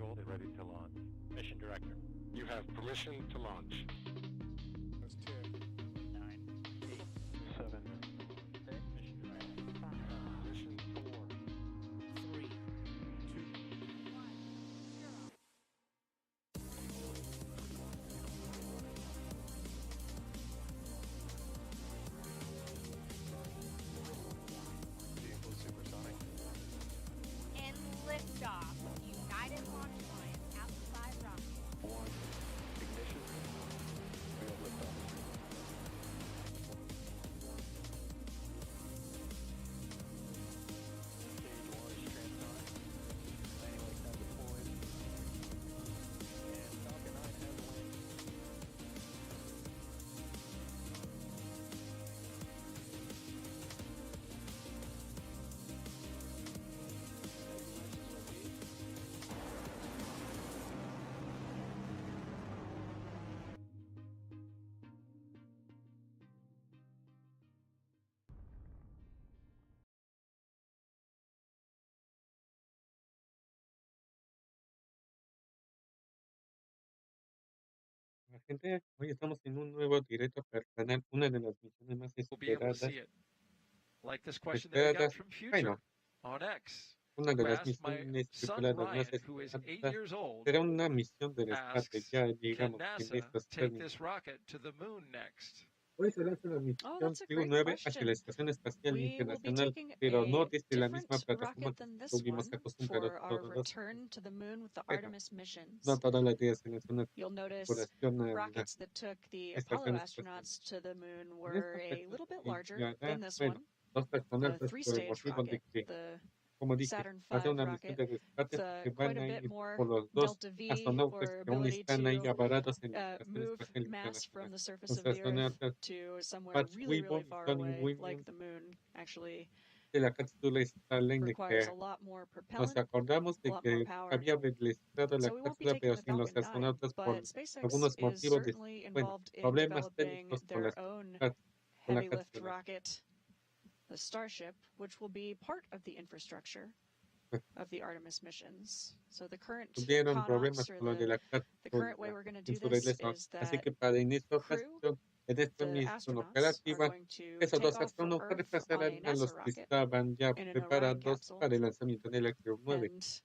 controlled and ready to launch. Mission Director. You have permission to launch. That's 10. 9, 8, 7, 6. Mission Director. 5, Mission 4, 3, 2, 1, 0. Vehicle supersonic. And liftoff. United Launch Alliance outside rocket. 1. Ignition. We have liftoff. Stage 1 is transonic. Landing lights have deployed. And Falcon 9 has landed. La gente, hoy estamos en un nuevo directo para el canal, una de las misiones más We'll be able to esperadas, see it. Like this question that we got from bueno, Future on X. una de who las asked my misiones son tripuladas más Ryan, who is 8 esperadas. years old, Será una misión del espacio, asks, ya can digamos que en NASA estos take términos. this rocket to the moon next? Hoy se lanza la misión that's a great Crew-9 hacia question. la Estación Espacial We will be Internacional, taking pero no a desde la misma different plataforma rocket que than this estuvimos one acostumbrados for our todos los return to the moon with the Bueno, Artemis missions. no todas las días se lanza una You'll notice tripulación a la rockets that took the Estación Apollo Espacial. astronauts to the moon En were esta a little bit ocasión larger enviará, than this bueno, one. dos The astronautas por el three-stage motivo de rocket, que, the como dije, Saturn va a ser V una misión rocket. de rescate It's porque quite van a a bit ir more por los dos delta V, astronautas or que aún ability están ahí to varados en la Estación move Espacial mass from Internacional. the surface Los of the Earth astronautas to somewhere Pat really, Vivo really y far Tony away, Williams like the moon. Actually de la cápsula Starlink de requires que a lot more nos propellant, acordamos a de lot more que power. había realizado la So we won't be cápsula taking pero the sin los Falcon 9, astronautas por but SpaceX algunos is motivos de, certainly bueno, involved in problemas developing técnicos con their own con la heavy lift cápsula. rocket, the Starship, which will be part of the infrastructure of the Artemis missions. So the current Tuvieron problemas CONOPS, or con lo de la the current way cápsula we're going to en do su this regreso. is Así that que para en esta Crew, ocasión, en esta the misión astronauts, are operativa, going to esos take dos off from astronautas Earth on a reemplazarán a NASA los que rocket estaban ya in an Orion preparados capsule, para el lanzamiento de la Crew-9. and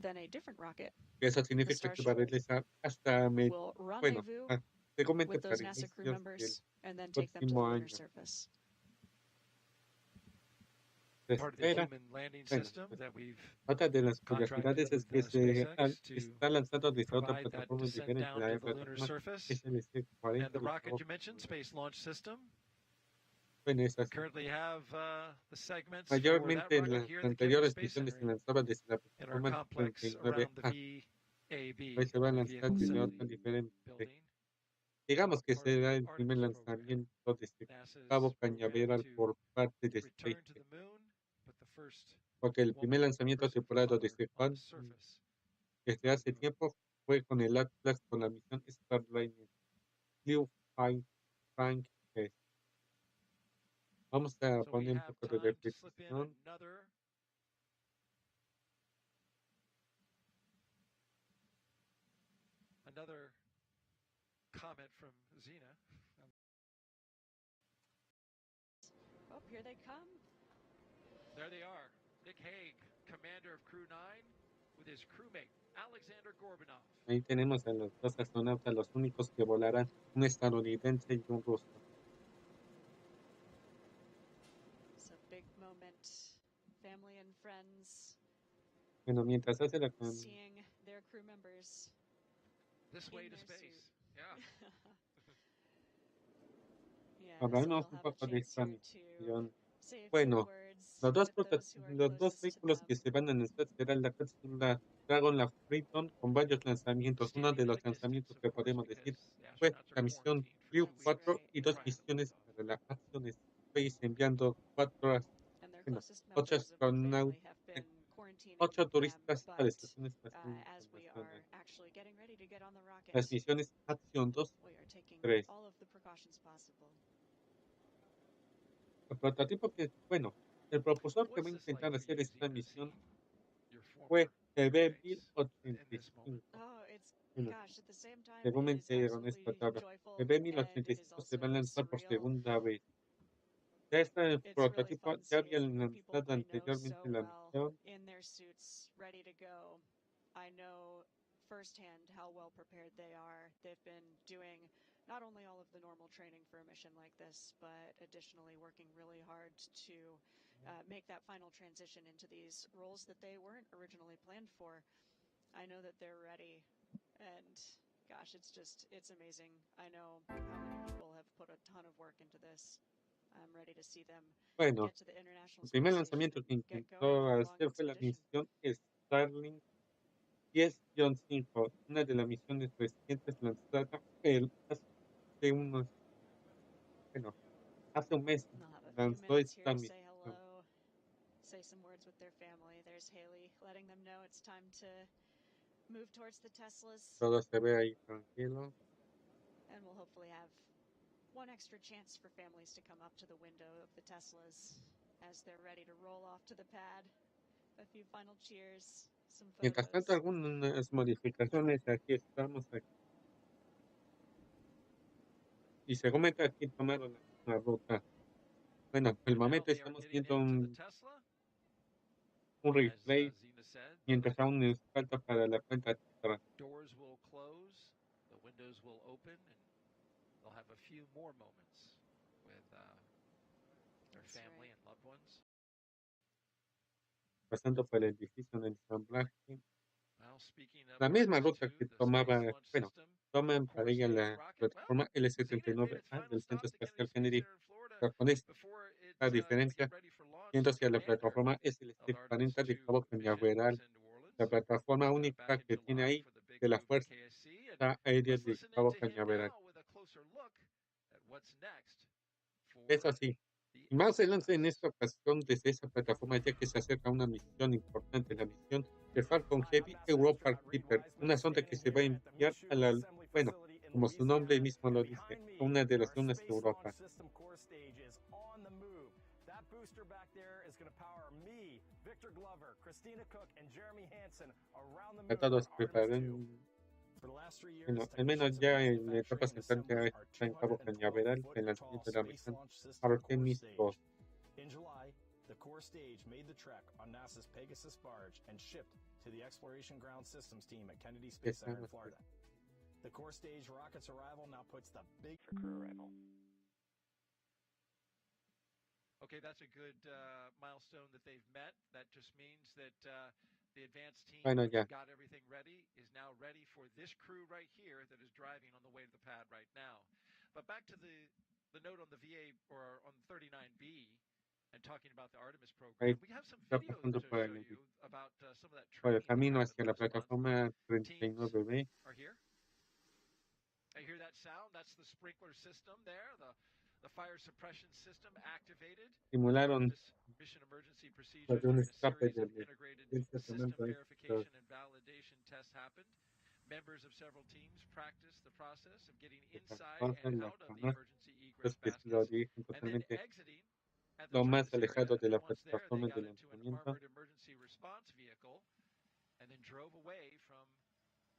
then a different rocket Eso significa que va a Starship realizar hasta, will bueno, rendezvous seguramente with those para NASA crew inicios del members and then take them to the próximo lunar año. surface. Se Part of the espera, human landing bueno, system that we've otra de las curiosidades es que SpaceX to está lanzado desde otra provide that plataforma descent diferente, down la to the lunar plataforma surface. SLC-40. And the rocket you mentioned, Space Launch System, Bueno, es we así. currently have the segments for that Mayormente en rocket las here at the Kennedy anteriores Space misiones se Center lanzaba desde la in our plataforma complex around the 39A. VAB, Hoy se va a lanzar Vehicle desde otra Assembly diferente. Building, Digamos que part of será the el primer Artemis program, lanzamiento desde NASA's Cabo program Cañaveral to por parte de return to SpaceX, the moon, but the first porque el primer lanzamiento person tripulado father desde on the Falcon surface. desde hace tiempo fue con el Atlas con la misión Starliner Crew-9 de. Vamos a So we poner un have poco de time to slip in repetición. another comment from Xena. Oh, here they come. There they are. Nick Hague, commander of Crew-9, with his crewmate, Alexander Gorbanov. Ahí tenemos a los dos astronautas, los únicos que volarán, un estadounidense y un ruso. It's a big moment. Family and friends Bueno, mientras hace la seeing their crew members This way in to their space. suit. Yeah. Yeah, so hablamos they'll un have a poco de chance esta here to misión. say a few Bueno, words los dos, with those who are los dos closest to vehículos que them. se van a lanzar serán la cápsula Dragon, la Freedom, con varios lanzamientos. Uno de los lanzamientos que podemos decir fue la misión Crew-4 y dos misiones para la Action Space, enviando And their bueno, closest 8 members of the family have astronautas, been quarantining 8 them, turistas a la but Estación Espacial as we are Internacional. actually getting ready to get on the rocket, Las misiones Action 2, we are taking 3. all of the precautions possible. El prototipo que, bueno, el propulsor que va a intentar hacer esta misión fue BB-1085. Oh, it's Bueno, gosh, at the same time, según me it is enteraron esta absolutely tabla, joyful and it BB-1085 is se va a also lanzar por surreal. segunda vez. Ya está el It's really prototipo, fun ya había seeing people lanzado I know anteriormente so la well misión. in their suits, ready to go. I know firsthand how well prepared they are. They've been doing not only all of the normal training for a mission like this, but additionally working really hard to make that final transition into these roles that they weren't originally planned for. I know that they're ready, and gosh, it's amazing. I know how many people have put a ton of work into this. I'm ready to see them Bueno, get to the International el Space primer Station lanzamiento que and get intentó going along hacer its fue la tradition. misión Starlink 10-5, una de las misiones recientes lanzada hace unos, bueno, hace un mes They'll have a few lanzó minutes here esta to say misión. hello, say some words with their family. There's Haley letting them know it's time to move towards the Teslas, Todo se ve ahí tranquilo. and we'll hopefully have one extra chance for families to come up to the window of the Teslas as they're ready to roll off to the pad. A few final cheers, some Mientras tanto, photos. algunas modificaciones, aquí estamos. Y se comenta aquí tomaron la ruta. Bueno, por el And now momento they are estamos getting viendo into the Tesla, un as replay Zena said. mientras aún nos falta para la cuenta atrás. Doors will close, the windows will open, and they'll have a few more moments with their That's family right. and loved ones. Pasando por el edificio de ensamblaje. Well, speaking of La misma Artemis ruta 2, que the tomaba, Space Launch bueno, System, toman para core ella stage la rocket. Well, plataforma Zena made its L-79A final del Centro stop at Kennedy Espacial Space Kennedy. Center in Florida Pero con esta before it could diferencia, get ready for launch. yendo The hacia la commander plataforma of the Artemis SLC-40 de 2 Cabo mission Cañaveral, was in New Orleans la plataforma back única in que tiene July ahí for the big de la move to Fuerza KSC. And Aérea let's de listen in Cabo to him Cañaveral. now with a closer look at what's next for Es así. the Y más se lanza en Astronautas. esta ocasión desde esa plataforma, ya que se acerca una misión importante, la misión de Falcon Heavy Europa Keeper, una sonda que se va a enviar a la, bueno, como su nombre mismo lo dice, a una de las lunas de Europa. Ya todos preparan, bueno, al menos ya en la etapa central ya está en Cabo Cañaveral, el lanzamiento de la misión Artemis 2. In July, the core stage made the trek on NASA's Pegasus barge and shipped to the Exploration Ground Systems team at Kennedy Space Center in Florida. The core stage rocket's arrival now puts the big For crew arrival. Okay, that's a good milestone that they've met. That just means that the advanced team Bueno, ya. got everything ready, is now ready for this crew right here that is driving on the way to the pad right now. But back to the note on the VA or on the 39B and talking about the Artemis program. We have some Está videos pasando to por show el, you about some of that por el training that camino happened hacia la last month. plataforma Teams 39B. are here. I hear that sound. That's the sprinkler system there. The fire suppression system activated. Simularon This mission emergency procedure de un during a escape series of de integrated emergencia system tomando estos verification and validation tests happened. Members of several teams practiced the process of getting inside cosas, and las out of the zonas, emergency egress los que lo baskets dirigen and then totalmente exiting at the lo más terminus area. alejado de la And once there, they plataforma got de into an lanzamiento. armored emergency response vehicle and then drove away from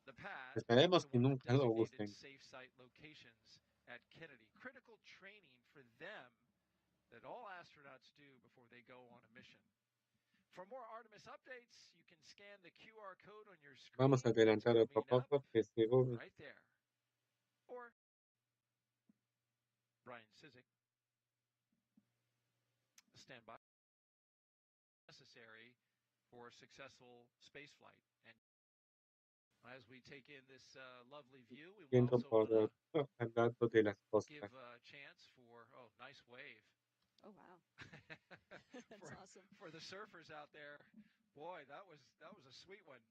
the pad Esperemos to que one of the nunca lo designated usen. safe site locations at Kennedy. Critical training for them that all astronauts do before they go on a mission. For more Artemis updates, you can scan the QR code on your screen. Vamos a adelantar It's otro coming up poco que según right there. Or Brian Sizik. Stand by. Necessary for successful spaceflight. And as we take in this lovely view, we will viendo also por want to al lado de las give costas. a chance for, oh, nice wave. Oh wow, that's for, awesome. for the surfers out there, boy, that was a sweet one.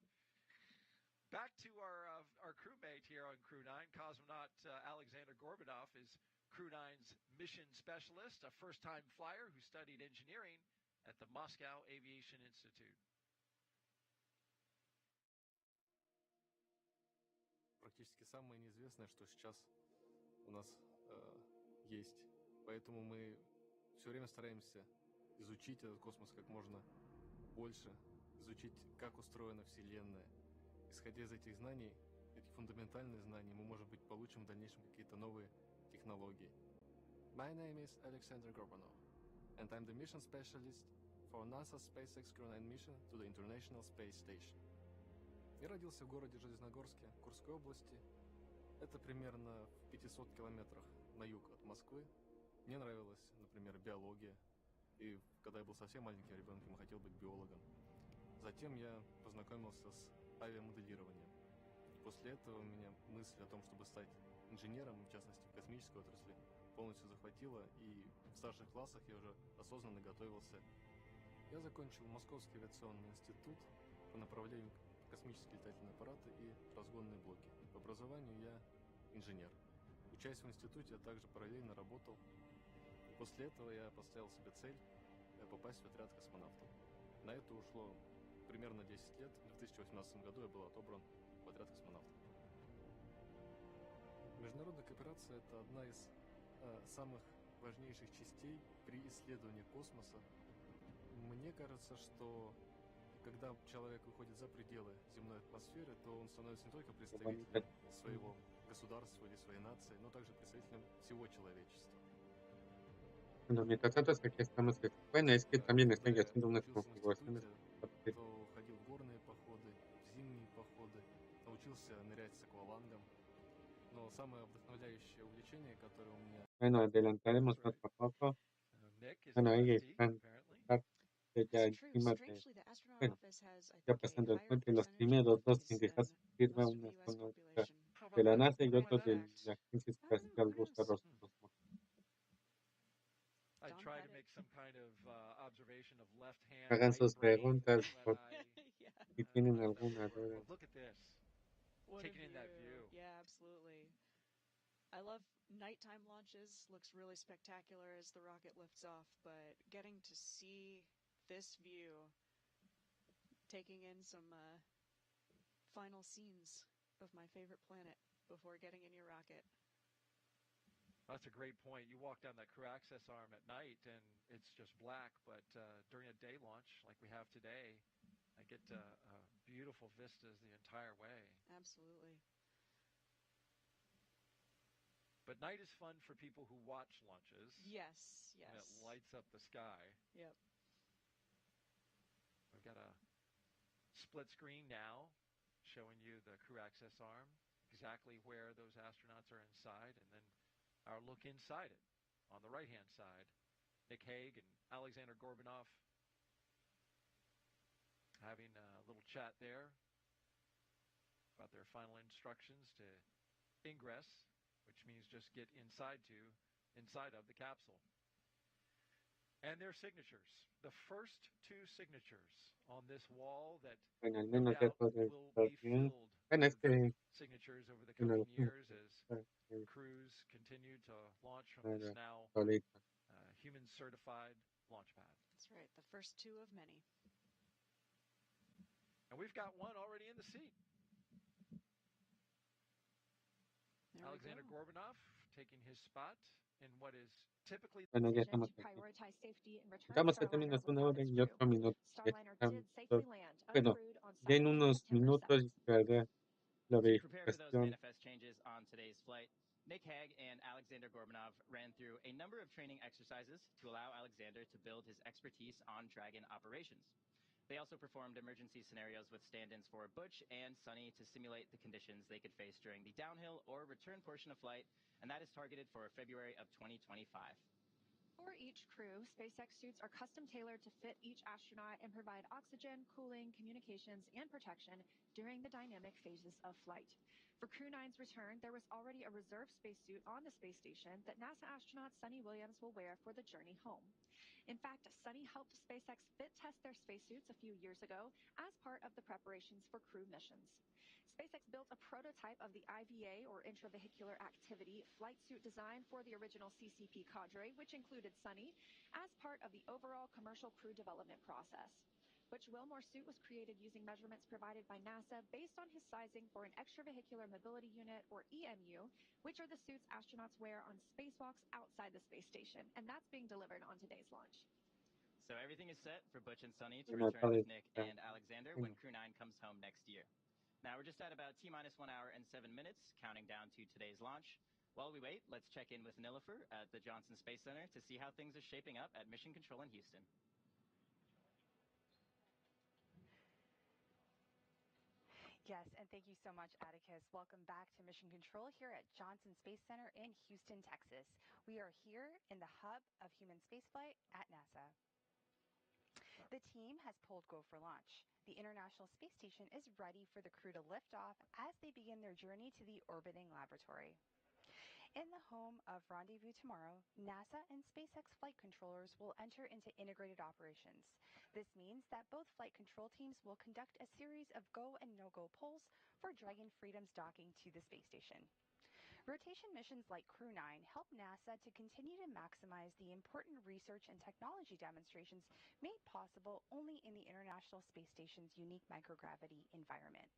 Back to our crewmate here on Crew-9, cosmonaut Alexander Gorbachev is Crew-9's mission specialist, a first-time flyer who studied engineering at the Moscow Aviation Institute. Практически самое неизвестное, что сейчас у нас есть. Поэтому мы все время стараемся изучить этот космос как можно больше, изучить, как устроена Вселенная. Исходя из этих знаний, этих фундаментальных знаний, мы, может быть, получим в дальнейшем какие-то новые технологии. My name is Alexander Gorbanov, and I'm the mission specialist for NASA's SpaceX Crew-9 mission to the International Space Station. Я родился в городе Железногорске, Курской области. Это примерно в 500 километрах на юг от Москвы. Мне нравилась, например, биология. И когда я был совсем маленьким ребенком, я хотел быть биологом. Затем я познакомился с авиамоделированием. После этого у меня мысль о том, чтобы стать инженером, в частности в космической отрасли, полностью захватила, и в старших классах я уже осознанно готовился. Я закончил Московский авиационный институт по направлению космические летательные аппараты и разгонные блоки. По образованию я инженер. Учась в институте, я также параллельно работал. После этого я поставил себе цель попасть в отряд космонавтов. На это ушло примерно 10 лет. В 2018 году я был отобран в отряд космонавтов. Международная кооперация – это одна из самых важнейших частей при исследовании космоса. Мне кажется, что когда человек выходит за пределы земной атмосферы, то он становится не только представителем своего государства или своей нации, но также представителем всего человечества. Bueno, mientras tanto, hasta aquí estamos. Bueno, es que también estoy haciendo unas configuraciones. Кто ходил в горные походы, в зимние походы, научился нырять с аквалангом. Но самое вдохновляющее увлечение, которое у меня... Bueno, adelantaremos otro poco. Nick is Bueno, the ahí lefty, están apparently. ya It's true. encima de, Strangely, the astronaut bueno, office has, I ya think, a pasando el higher puente, los percentage primeros of dos lefties en dejar su than firma, most of una the U.S. astronauta population. How de about la that? NASA y Fun otro de fact. la Agencia Oh, Espacial Rusa nice. Roscosmos. I Dumb try to headed. make some kind of observation of left hand, Hagan right sus brain preguntas when por Yeah. si tienen that would alguna work. duda. But look at this. What Taking a in that view. Yeah, absolutely. I love nighttime launches. Looks really spectacular as the rocket lifts off, but getting to see this view, taking in some final scenes of my favorite planet before getting in your rocket. That's a great point. You walk down that crew access arm at night and it's just black, but during a day launch like we have today, I get beautiful vistas the entire way. Absolutely. But night is fun for people who watch launches. Yes, And it yes. lights up the sky. Yep. We've got a split screen now showing you the crew access arm, exactly where those astronauts are inside, and then our look inside it on the right-hand side. Nick Hague and Alexander Gorbanov having a little chat there about their final instructions to ingress, which means just get inside of the capsule. And their signatures. The first two signatures on this wall that Bueno, al no menos ya doubt todo will está be bien. filled Bueno, es with que signatures over the en coming el years as está crews continue to launch from this now solita. human-certified launch pad. That's right. The first two of many. And we've got one already in the seat. There Alexander we go. Gorbanov taking his spot in what is typically Bueno, ya decision estamos to aquí. prioritize safety and return Estamos a Starliner terminar without una hora its y crew. 8 minutos. Starliner Estamos, did safely land bueno, uncrewed on ya en Saturday, unos September minutos 7th. se hará la To prepare for those verificación. manifest changes on today's flight, Nick Hague and Alexander Gorbanov ran through a number of training exercises to allow Alexander to build his expertise on Dragon operations. They also performed emergency scenarios with stand-ins for Butch and Sunny to simulate the conditions they could face during the downhill or return portion of flight, and that is targeted for February of 2025. For each crew, SpaceX suits are custom tailored to fit each astronaut and provide oxygen, cooling, communications, and protection during the dynamic phases of flight. For Crew-9's return, there was already a reserve spacesuit on the space station that NASA astronaut Sunny Williams will wear for the journey home. In fact, Sunny helped SpaceX fit test their spacesuits a few years ago as part of the preparations for crew missions. SpaceX built a prototype of the IVA, or intravehicular activity, flight suit design for the original CCP cadre, which included Sunny, as part of the overall commercial crew development process. Butch Wilmore's suit was created using measurements provided by NASA based on his sizing for an extravehicular mobility unit, or EMU, which are the suits astronauts wear on spacewalks outside the space station, and that's being delivered on today's launch. So everything is set for Butch and Sunny to Bueno, return with entonces, Nick ya, and Alexander when bueno, Crew-9 comes home next year. Now we're just at about T-minus 1 hour and 7 minutes, counting down to today's launch. While we wait, let's check in with Nilofer at the Johnson Space Center to see how things are shaping up at Mission Control in Houston. Yes, and thank you so much, Atticus. Welcome back to Mission Control here at Johnson Space Center in Houston, Texas. We are here in the hub of human spaceflight at NASA. The team has pulled go for launch. The International Space Station is ready for the crew to lift off as they begin their journey to the orbiting laboratory. In the home of Rendezvous Tomorrow, NASA and SpaceX flight controllers will enter into integrated operations. This means that both flight control teams will conduct a series of go and no-go polls for Dragon Freedom's docking to the space station. Rotation missions like Crew-9 help NASA to continue to maximize the important research and technology demonstrations made possible only in the International Space Station's unique microgravity environment.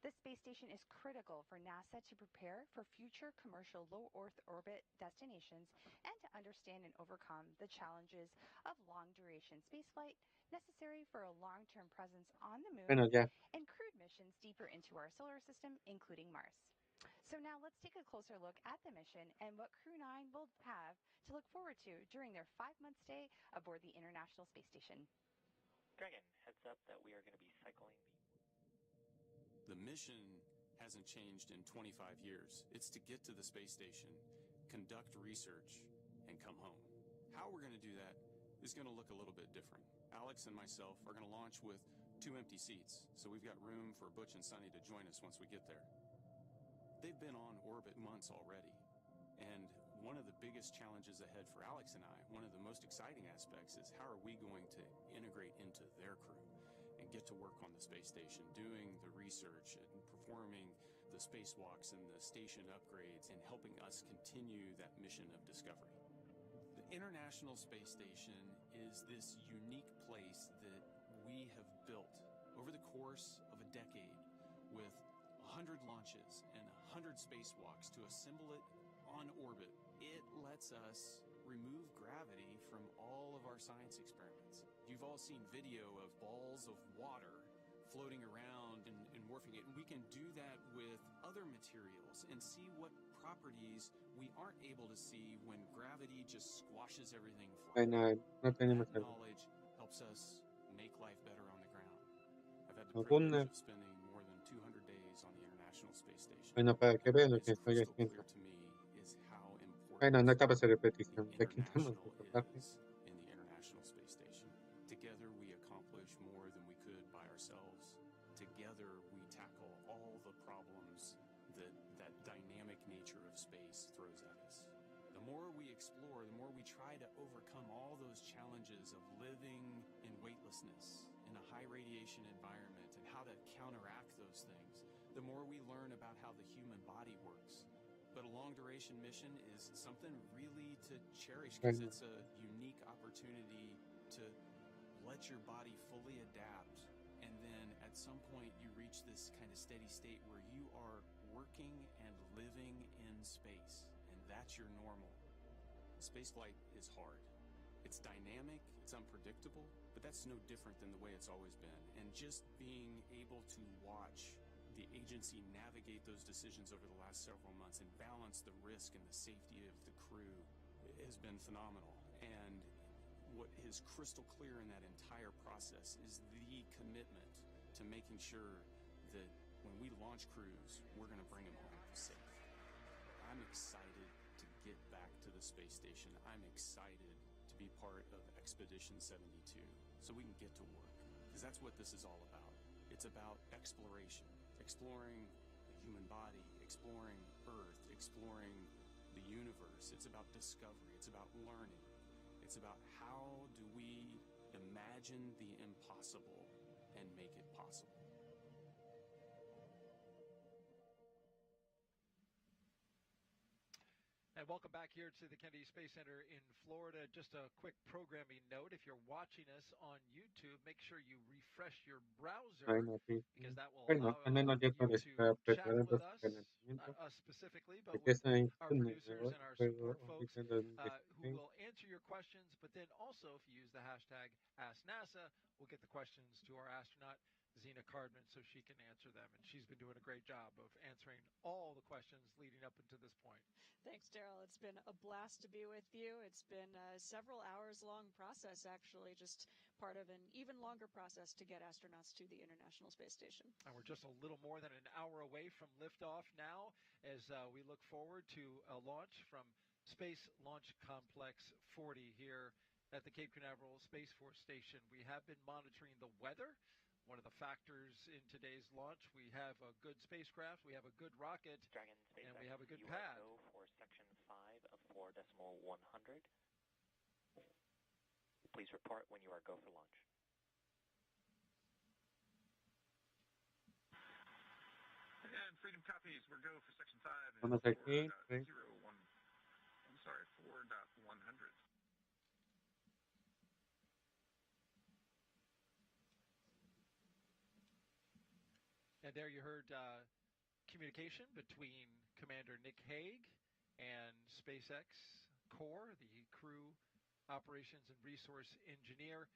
The space station is critical for NASA to prepare for future commercial low Earth orbit destinations and to understand and overcome the challenges of long-duration spaceflight necessary for a long-term presence on the moon bueno, ya. and crewed missions deeper into our solar system, including Mars. So now let's take a closer look at the mission and what Crew-9 will have to look forward to during their 5-month stay aboard the International Space Station. Dragon, heads up that we are going to be cycling The mission hasn't changed in 25 years. It's to get to the space station, conduct research, and come home. How we're going to do that is going to look a little bit different. Alex and myself are going to launch with 2 empty seats, so we've got room for Butch and Sunny to join us once we get there. They've been on orbit months already, and one of the biggest challenges ahead for Alex and I, one of the most exciting aspects, is how are we going to integrate into their crew and get to work on the space station, doing the research and performing the spacewalks and the station upgrades and helping us continue that mission of discovery. The International Space Station is this unique place that we have built over the course of a decade with 100 launches and 100 spacewalks to assemble it on orbit. It lets us remove gravity from all of our science experiments. You've all seen video of balls of water floating around and morphing it, and we can do that with other materials and see what properties we aren't able to see when gravity just squashes everything flat. Bueno, no tenemos That algo. knowledge helps us make life better on the ground. I've had the privilege Alguna. of spending more than 200 days on the International Space Station. Bueno, para que vean lo It's que estoy crystal haciendo. clear to me is how important Bueno, no acaba de the repetición. Le quitamos international esta parte. is in the International Space Station. Together we accomplish more than we could by ourselves. Together we tackle all the problems that dynamic nature of space throws at us. The more we explore, the more we try to overcome all those challenges of living in weightlessness in a high radiation environment and how to counteract those things, the more we learn about how the human body works. But a long duration mission is something really to cherish because it's a unique opportunity to let your body fully adapt, and then at some point you reach this kind of steady state where you are working and living in space, and that's your normal. Spaceflight is hard. It's dynamic, it's unpredictable, but that's no different than the way it's always been. And just being able to watch the agency navigate those decisions over the last several months and balance the risk and the safety of the crew has been phenomenal. And what is crystal clear in that entire process is the commitment to making sure that when we launch crews, we're going to bring them home safe. I'm excited to get back to the space station. I'm excited to be part of Expedition 72 so we can get to work, because that's what this is all about. It's about exploration, exploring the human body, exploring Earth, exploring the universe. It's about discovery. It's about learning. It's about how do we imagine the impossible and make it possible. And welcome back here to the Kennedy Space Center in Florida. Just a quick programming note. If you're watching us on YouTube, make sure you refresh your browser, Bueno, sí. because that will Bueno, allow al menos ya you todo to está chat preparando with su us, calentamiento. not us specifically, but Porque with está en our turno producers and our juego support folks ahorita en who will answer your questions, but then also if you use the hashtag AskNASA, we'll get the questions to our astronaut, Zena Cardman, so she can answer them. And she's been doing a great job of answering all the questions leading up until this point. Thanks, Daryl. It's been a blast to be with you. It's been a several hours long process, actually, just part of an even longer process to get astronauts to the International Space Station. And we're just a little more than an hour away from liftoff now as we look forward to a launch from Space Launch Complex 40 here at the Cape Canaveral Space Force Station. We have been monitoring the weather. One of the factors in today's launch, we have a good spacecraft, we have a good rocket, Dragon SpaceX, and we have a good you pad. Are go for section 5 of 4.100. Please report when you are go for launch. And Freedom copies, we're go for section 5 and Vamos aquí, 4.01. I'm sorry, 4.100. And there you heard communication between Commander Nick Hague and SpaceX Core, the Crew Operations and Resource Engineer.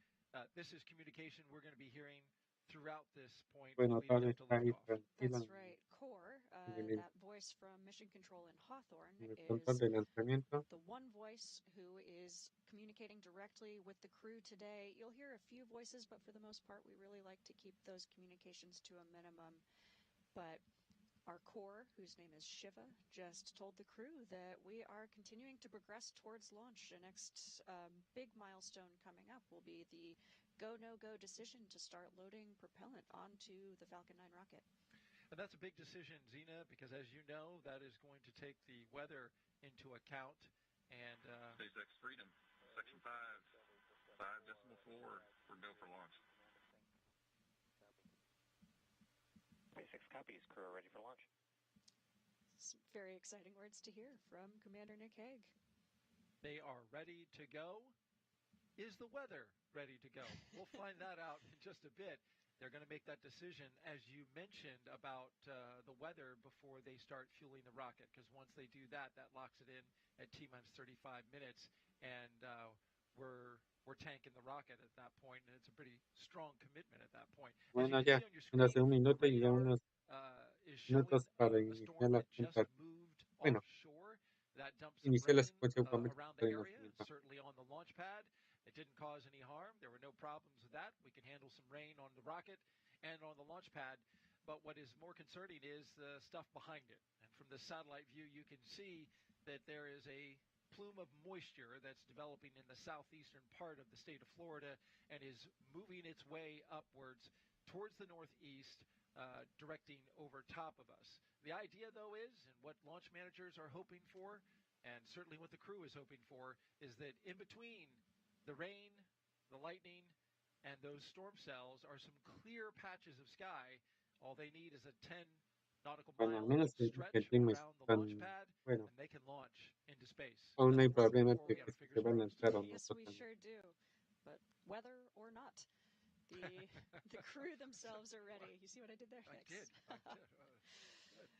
This is communication we're going to be hearing throughout this point. Bueno, leading tal up to está ahí liftoff. tranquila That's right. Core, en el, that voice from Mission Control in Hawthorne, en el control is de lanzamiento. the one voice who is communicating directly with the crew today. You'll hear a few voices, but for the most part, we really like to keep those communications to a minimum. But our core, whose name is Shiva, just told the crew that we are continuing to progress towards launch. The next big milestone coming up will be the go, no-go decision to start loading propellant onto the Falcon 9 rocket. And that's a big decision, Zena, because as you know, that is going to take the weather into account. And SpaceX Freedom, section 5, 5.4, we're go for launch. SpaceX copies, crew are ready for launch. Some very exciting words to hear from Commander Nick Hague. They are ready to go. Is the weather ready to go? We'll find that out in just a bit. They're going to make that decision, as you mentioned, about the weather before they start fueling the rocket, because once they do that, that locks it in at T-minus 35 minutes, and we're tanking the rocket at that point, and it's a pretty strong commitment at that point. Bueno, ya, hace un minuto y ya unos minutos para iniciar la cuenta. Bueno, iniciar la secuencia de aumentos de lanzamiento. Certainly on the launch pad. It didn't cause any harm. There were no problems with that. We can handle some rain on the rocket and on the launch pad. But what is more concerning is the stuff behind it. And from the satellite view, you can see that there is a plume of moisture that's developing in the southeastern part of the state of Florida and is moving its way upwards towards the northeast, directing over top of us. The idea, though, is, and what launch managers are hoping for, and certainly what the crew is hoping for, is that in between the rain, the lightning, and those storm cells are some clear patches of sky. All they need is a 10 nautical mile stretch around the launch pad, and they can launch into space. Aún no hay problema que se van a lanzar o no. Yes, we sure do. But weather or not, the crew themselves are ready. You see what I did there? I did. Good.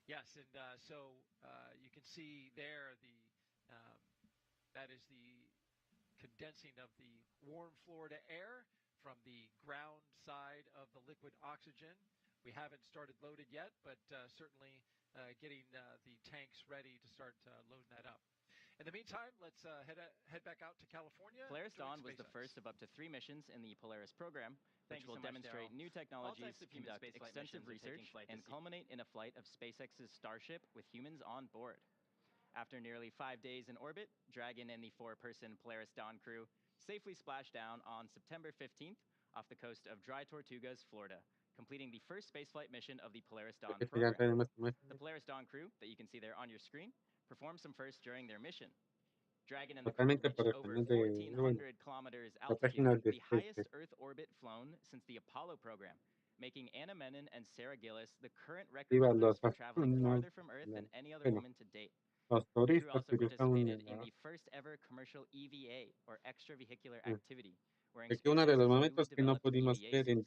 Yes, and so you can see there that is the condensing of the warm Florida air from the ground side of the liquid oxygen. We haven't started loaded yet, but certainly getting the tanks ready to start loading that up. In the meantime, let's head back out to California. Polaris Dawn was the first of up to 3 missions in the Polaris program, which will demonstrate new technologies, conduct extensive research, and culminate in a flight of SpaceX's Starship with humans on board. After nearly 5 days in orbit, Dragon and the 4-person Polaris Dawn crew safely splashed down on September 15th off the coast of Dry Tortugas, Florida, completing the first spaceflight mission of the Polaris Dawn program. The Polaris Dawn crew, that you can see there on your screen, performed some firsts during their mission. Dragon and the crew reached over 1,400 kilometers altitude, the highest Earth orbit flown since the Apollo program, making Anna Menon and Sarah Gillis the current record holders for traveling farther from Earth than any other woman to date. The crew also participated in the first ever commercial EVA, or extravehicular activity, wearing SpaceX's newly developed EVA suits.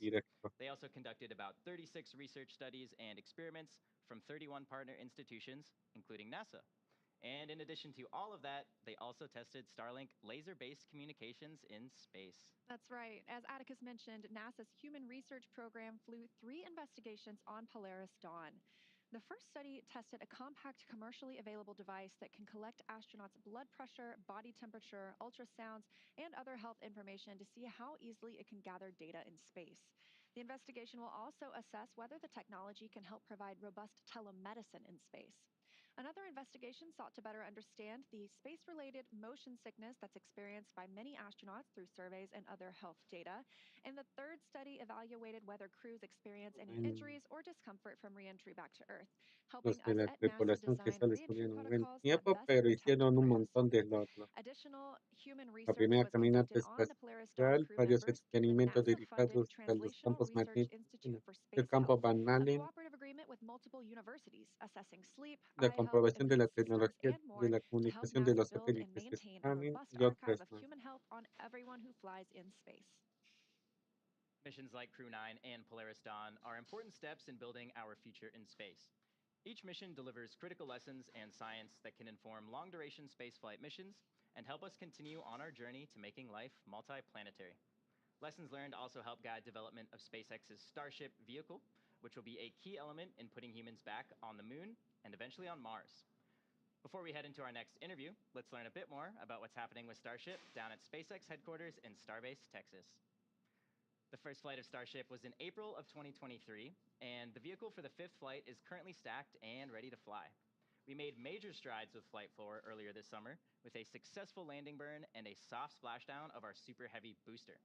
They also conducted about 36 research studies and experiments from 31 partner institutions, including NASA. And in addition to all of that, they also tested Starlink laser-based communications in space. That's right. As Atticus mentioned, NASA's Human Research Program flew 3 investigations on Polaris Dawn. The first study tested a compact, commercially available device that can collect astronauts' blood pressure, body temperature, ultrasounds, and other health information to see how easily it can gather data in space. The investigation will also assess whether the technology can help provide robust telemedicine in space. Another investigation sought to better understand the space-related motion sickness that's experienced by many astronauts through surveys and other health data. And the third study evaluated whether crews experience any injuries or discomfort from re-entry back to Earth, helping Los de us la at NASA tripulación que design sale re-entry estuvieron un buen protocols that tiempo, best pero protect hicieron un crews. montón de logros. Additional human La research primera was caminata conducted on the Polaris Dawn espacial, crew varios members through the experimentos NASA-funded dedicados a los Translational campos Research magnéticos, Institute for el Space campo Health, Van a Allen, cooperative agreement with multiple universities assessing sleep, la eye health, comprobación de la immune systems, tecnología and de more la to help comunicación de NASA los build and satélites maintain a Starlink robust y archive otras of más. human health on everyone who flies in space. Missions like Crew-9 and Polaris Dawn are important steps in building our future in space. Each mission delivers critical lessons and science that can inform long-duration spaceflight missions and help us continue on our journey to making life multiplanetary. Lessons learned also help guide development of SpaceX's Starship vehicle, which will be a key element in putting humans back on the moon and eventually on Mars. Before we head into our next interview, let's learn a bit more about what's happening with Starship down at SpaceX headquarters in Starbase, Texas. The first flight of Starship was in April of 2023, and the vehicle for the 5th flight is currently stacked and ready to fly. We made major strides with Flight 4 earlier this summer with a successful landing burn and a soft splashdown of our Super Heavy booster.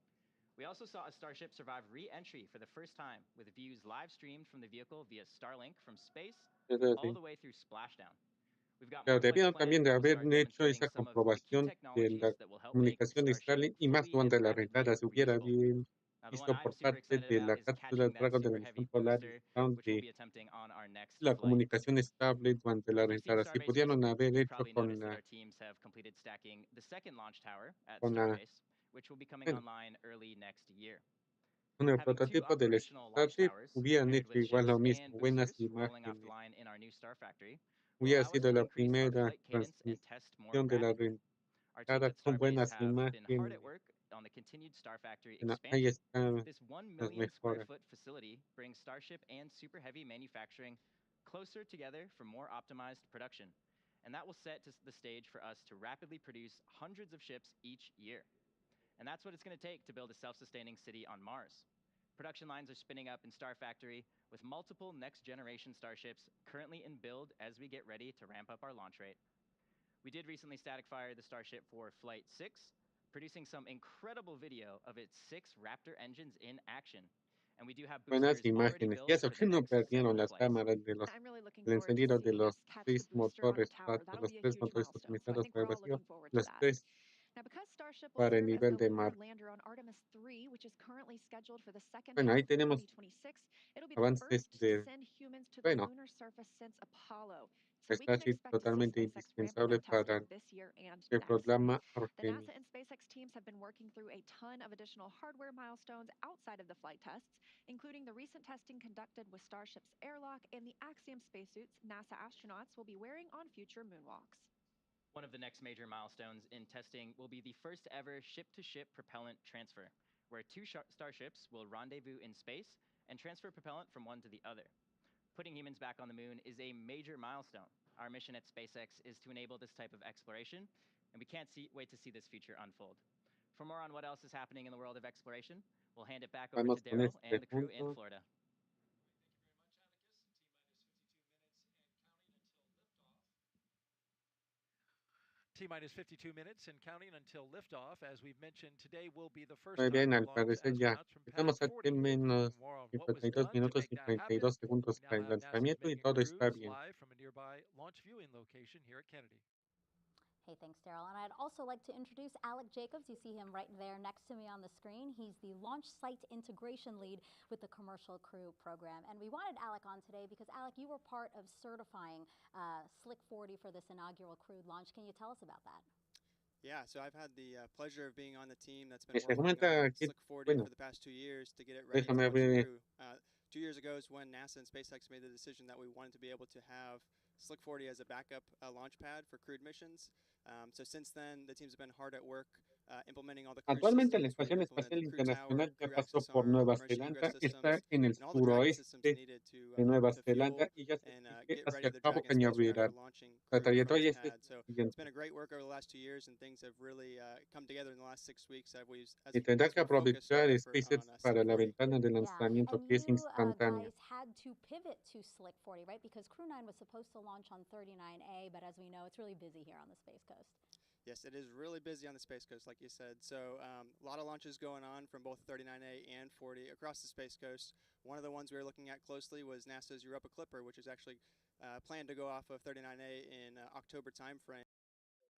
We also saw a Starship survive re-entry for the first time with views live streamed from the vehicle via Starlink from space all the way through splashdown. We've got Pero more flights debieron planned también de that will haber start hecho demonstrating esa some of the key comprobación de technologies la that will help make comunicación Starship Starlink y más fully durante and la rapidly arrancada se hubiera reusable. bien Now, the one visto I'm por super parte excited de about la is cápsula catching that Dragon de la Super misión Heavy polar booster, Down which we'll de be attempting on our next la flight. comunicación estable durante la If you've seen arrancada. Si Starbase pudieron recently, haber you've hecho probably con noticed that la, our teams have completed stacking the second launch tower at con la, Starbase, which will be coming bueno, online early next year. con el Having 2 prototipo del operational launch Starship, towers hubieran paired hecho with igual ships lo mismo. and Buenas boosters rolling off the imágenes. line in our new Star Factory will Hubiera allow us sido to la increase our primera flight cadence and test more transmisión de la rapidly. Our teams arrancada at con Starbase buenas have been hard imágenes. at work on the continued Star Factory Bueno, ahí expansion. están This 1 las million square mejoras. foot facility brings Starship and Super Heavy manufacturing closer together for more optimized production. And that will set the stage for us to rapidly produce hundreds of ships each year. And that's what it's going to take to build a self-sustaining city on Mars. Production lines are spinning up in Star Factory with multiple next-generation Starships currently in build as we get ready to ramp up our launch rate. We did recently static fire the Starship for Flight 6, producing some incredible video of its 6 Raptor engines in action. And we do have Buenas boosters already imágenes. built Y eso for que the no next perdieron several las flights. cámaras de los, I'm really looking el forward to encendido de seeing los us catch 6 the booster on the motores, tower. That'll los be a 3 huge motores milestone, so I optimizados think para we're all vacío, looking forward to los that. 3 Now, because Starship will para el serve as nivel the de lunar mar. lander on Artemis 3, which is currently scheduled for the second Bueno, half ahí of tenemos 2026, it'll be the avances first to de, send humans to the bueno, lunar surface since Apollo. So we está can así expect to see totalmente SpaceX ramping indispensable up testing para this year and el next. programa The Artemis. NASA and SpaceX teams have been working through a ton of additional hardware milestones outside of the flight tests, including the recent testing conducted with Starship's airlock and the Axiom spacesuits NASA astronauts will be wearing on future moonwalks. One of the next major milestones in testing will be the first ever ship-to-ship propellant transfer, where 2 starships will rendezvous in space and transfer propellant from one to the other. Putting humans back on the moon is a major milestone. Our mission at SpaceX is to enable this type of exploration, and we can't wait to see this future unfold. For more on what else is happening in the world of exploration, we'll hand it back over Vamos to con Daryl este and the crew in punto. Florida. T-minus 52 minutes and counting until liftoff. As we've mentioned, today will be the first Muy time bien, we al launch parecer ya astronauts from estamos Pad a 40. menos More on what was 52 done to minutos make y that happen. 32 segundos We para now el have NASA's lanzamiento y maiden todo está crews bien. live from a nearby launch viewing location here at Kennedy. Hey, thanks, Daryl. And I'd also like to introduce Alec Jacobs. You see him right there next to me on the screen. He's the Launch Site Integration Lead with the Commercial Crew program. And we wanted Alec on today because, Alec, you were part of certifying SLC-40 for this inaugural crewed launch. Can you tell us about that? Yeah, so I've had the pleasure of being on the team that's Me been se working comenta on aquí, SLC-40 bueno, for the past 2 years to get it ready to déjame launch ver, Crew. 2 years ago is when NASA and SpaceX made the decision that we wanted to be able to have SLC-40 as a backup launch pad for crewed missions. So since then, the teams have been hard at work implementing all the cruise Actualmente la systems. We've Estación implemented Espacial the crew tower, Internacional ya crew pasó access por arm, Nueva emergency egress Zelanda, está systems, en el and all the tracking systems suroeste needed de Nueva to Zelanda fuel y ya se and dirige get ready hacia the Cabo Dragon spacecraft Cañaveral. for launching La crew from trayectoria its es pad. So it's siguiente. been a great work over the last 2 years, and things have really come together in the last 6 weeks as Y tendrá que we've focused our aprovechar effort on SpaceX para la SLC-40. ventana de Yeah, lanzamiento and que es you instantánea. guys had to pivot to SLC-40, right? Because Crew-9 was supposed to launch on 39A, but as we know, it's really busy here on the Space Coast. Yes, it is really busy on the Space Coast, like you said. So a lot of launches going on from both 39A and 40 across the Space Coast. One of the ones we were looking at closely was NASA's Europa Clipper, which is actually planned to go off of 39A in October timeframe.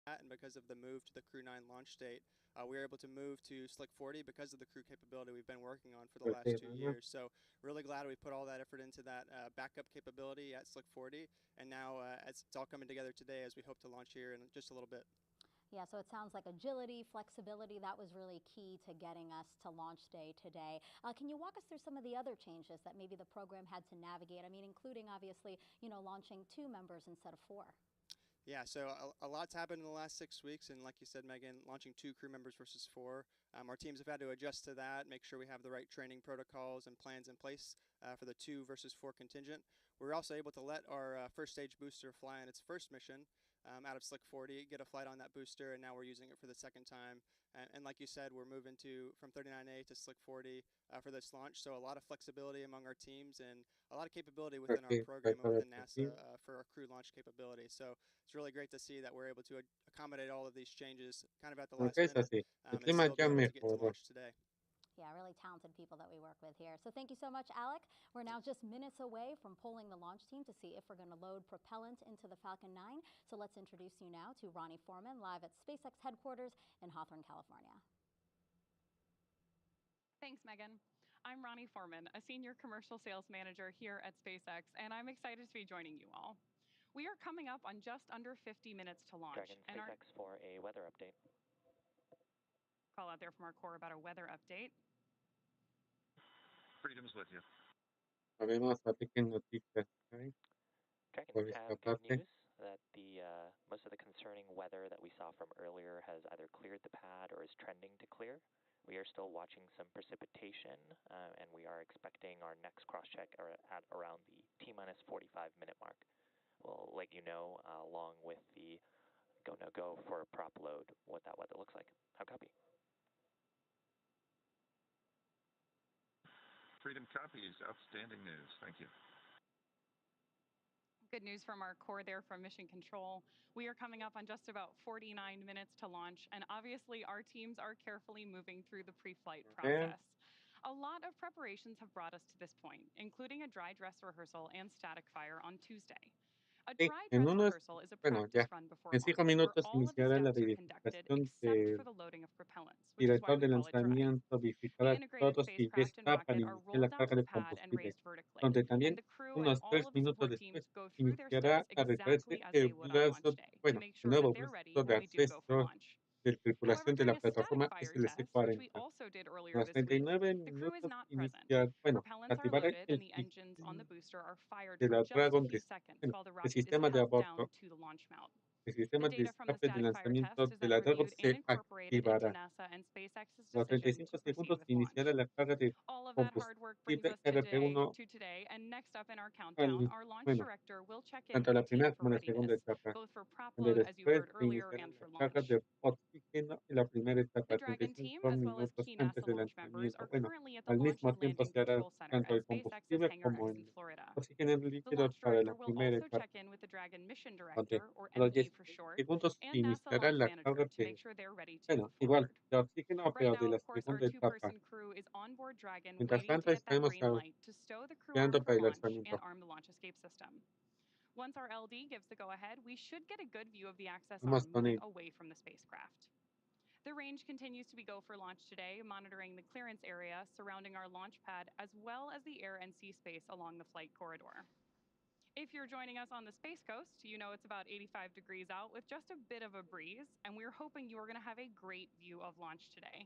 And because of the move to the Crew-9 launch date, we were able to move to SLC-40 because of the crew capability we've been working on for the last 2 years. So really glad we put all that effort into that backup capability at SLC-40. And now it's all coming together today as we hope to launch here in just a little bit. Yeah, so it sounds like agility, flexibility, that was really key to getting us to launch day today. Can you walk us through some of the other changes that maybe the program had to navigate? I mean, including obviously, launching 2 members instead of 4. Yeah, so a lot's happened in the last 6 weeks, and like you said, Megan, launching 2 crew members versus 4. Our teams have had to adjust to that, make sure we have the right training protocols and plans in place for the 2 versus 4 contingent. We were also able to let our first stage booster fly on its first mission out of SLC-40, get a flight on that booster, and now we're using it for the second time. And like you said, we're moving from 39A to SLC-40 for this launch. So a lot of flexibility among our teams and a lot of capability within our program and within NASA for our crew launch capability. So it's really great to see that we're able to accommodate all of these changes kind of at the last minute and still be able to get to launch today. Yeah, really talented people that we work with here. So thank you so much, Alec. We're now just minutes away from polling the launch team to see if we're going to load propellant into the Falcon 9. So let's introduce you now to Ronnie Foreman, live at SpaceX headquarters in Hawthorne, California. Thanks, Megan. I'm Ronnie Foreman, a senior commercial sales manager here at SpaceX, and I'm excited to be joining you all. We are coming up on just under 50 minutes to launch. Dragon SpaceX for a weather update. Call out there from our core about a weather update. Freedom's with you. Sabemos la pequeña noticia. Dragon, Por have esta good parte. news that the most of the concerning weather that we saw from earlier has either cleared the pad or is trending to clear. We are still watching some precipitation, and we are expecting our next cross-check at around the T-minus 45-minute mark. We'll let you know, along with the go-no-go for a prop load, what that weather looks like. How copy? Freedom copies. Outstanding news. Thank you. Good news from our core there from Mission Control. We are coming up on just about 49 minutes to launch, and obviously our teams are carefully moving through the pre-flight process. A lot of preparations have brought us to this point, including a dry dress rehearsal and static fire on Tuesday. A dry dress rehearsal is a practice run before en 5 launch, where minutos all of the iniciará la steps are conducted verificación except del for the loading of propellants, which is why director we de call it dry. lanzamiento, The verificará integrated todos y ya spacecraft and está para rocket are iniciar la rolled down carga to the de pad and combustible, raised vertically, donde and también the crew and unos all 3 of the minutos support después teams go through their iniciará steps a retirarse exactly as el they would on launch day to bueno, make el sure nuevo that they're ready brazo de when we do go for acceso launch. de However, tripulación de during la a static plataforma fire test, which SLC-40. we also did A earlier los this week, 39 the crew is minutos not present. iniciar, bueno, Propellants are activará loaded el and the engines on the booster are fired de for la just a Dragon few seconds bueno, while the el rocket is sistema de passed down aborto, to the launch mount. el sistema The de data from the escape de static fire test lanzamiento is de then la Dragon reviewed se and incorporated into activará. NASA and SpaceX's A los decision 35 to proceed segundos with launch. iniciará la carga de All of that hard work brings combustible us to RP1 today, and next up in our countdown, our launch bueno, director will check in tanto with la the team primera for como la segunda readiness, etapa, both for prop donde load, as you después heard earlier, iniciará and for la carga launch. de oxígeno en la primera etapa, The Dragon team, 35 as well as minutos key antes NASA del launch members, lanzamiento. are Bueno, currently at the al Launch mismo and tiempo Landing se hará Control Center tanto at el SpaceX's combustible Hangar como X in el Florida. oxígeno The líquido launch para la director will primera also etapa. check in with the Dragon mission Donde director, or a los MD 10 for short, segundos and NASA iniciará launch la manager carga to make de, sure they're ready to bueno, move igual, forward. de oxígeno, Right pero de now, la of course, our segunda etapa. two-person crew is on board Dragon, Mientras waiting to tanto, get that estaremos green light to stow the crew esperando arm para for el launch lanzamiento. and arm the launch escape system. Once our LD gives the go-ahead, we should get a good view of the access arm Vamos con moving él. away from the spacecraft. The range continues to be go for launch today, monitoring the clearance area surrounding our launch pad, as well as the air and sea space along the flight corridor. If you're joining us on the Space Coast, you know it's about 85 degrees out with just a bit of a breeze, and we're hoping you are going to have a great view of launch today.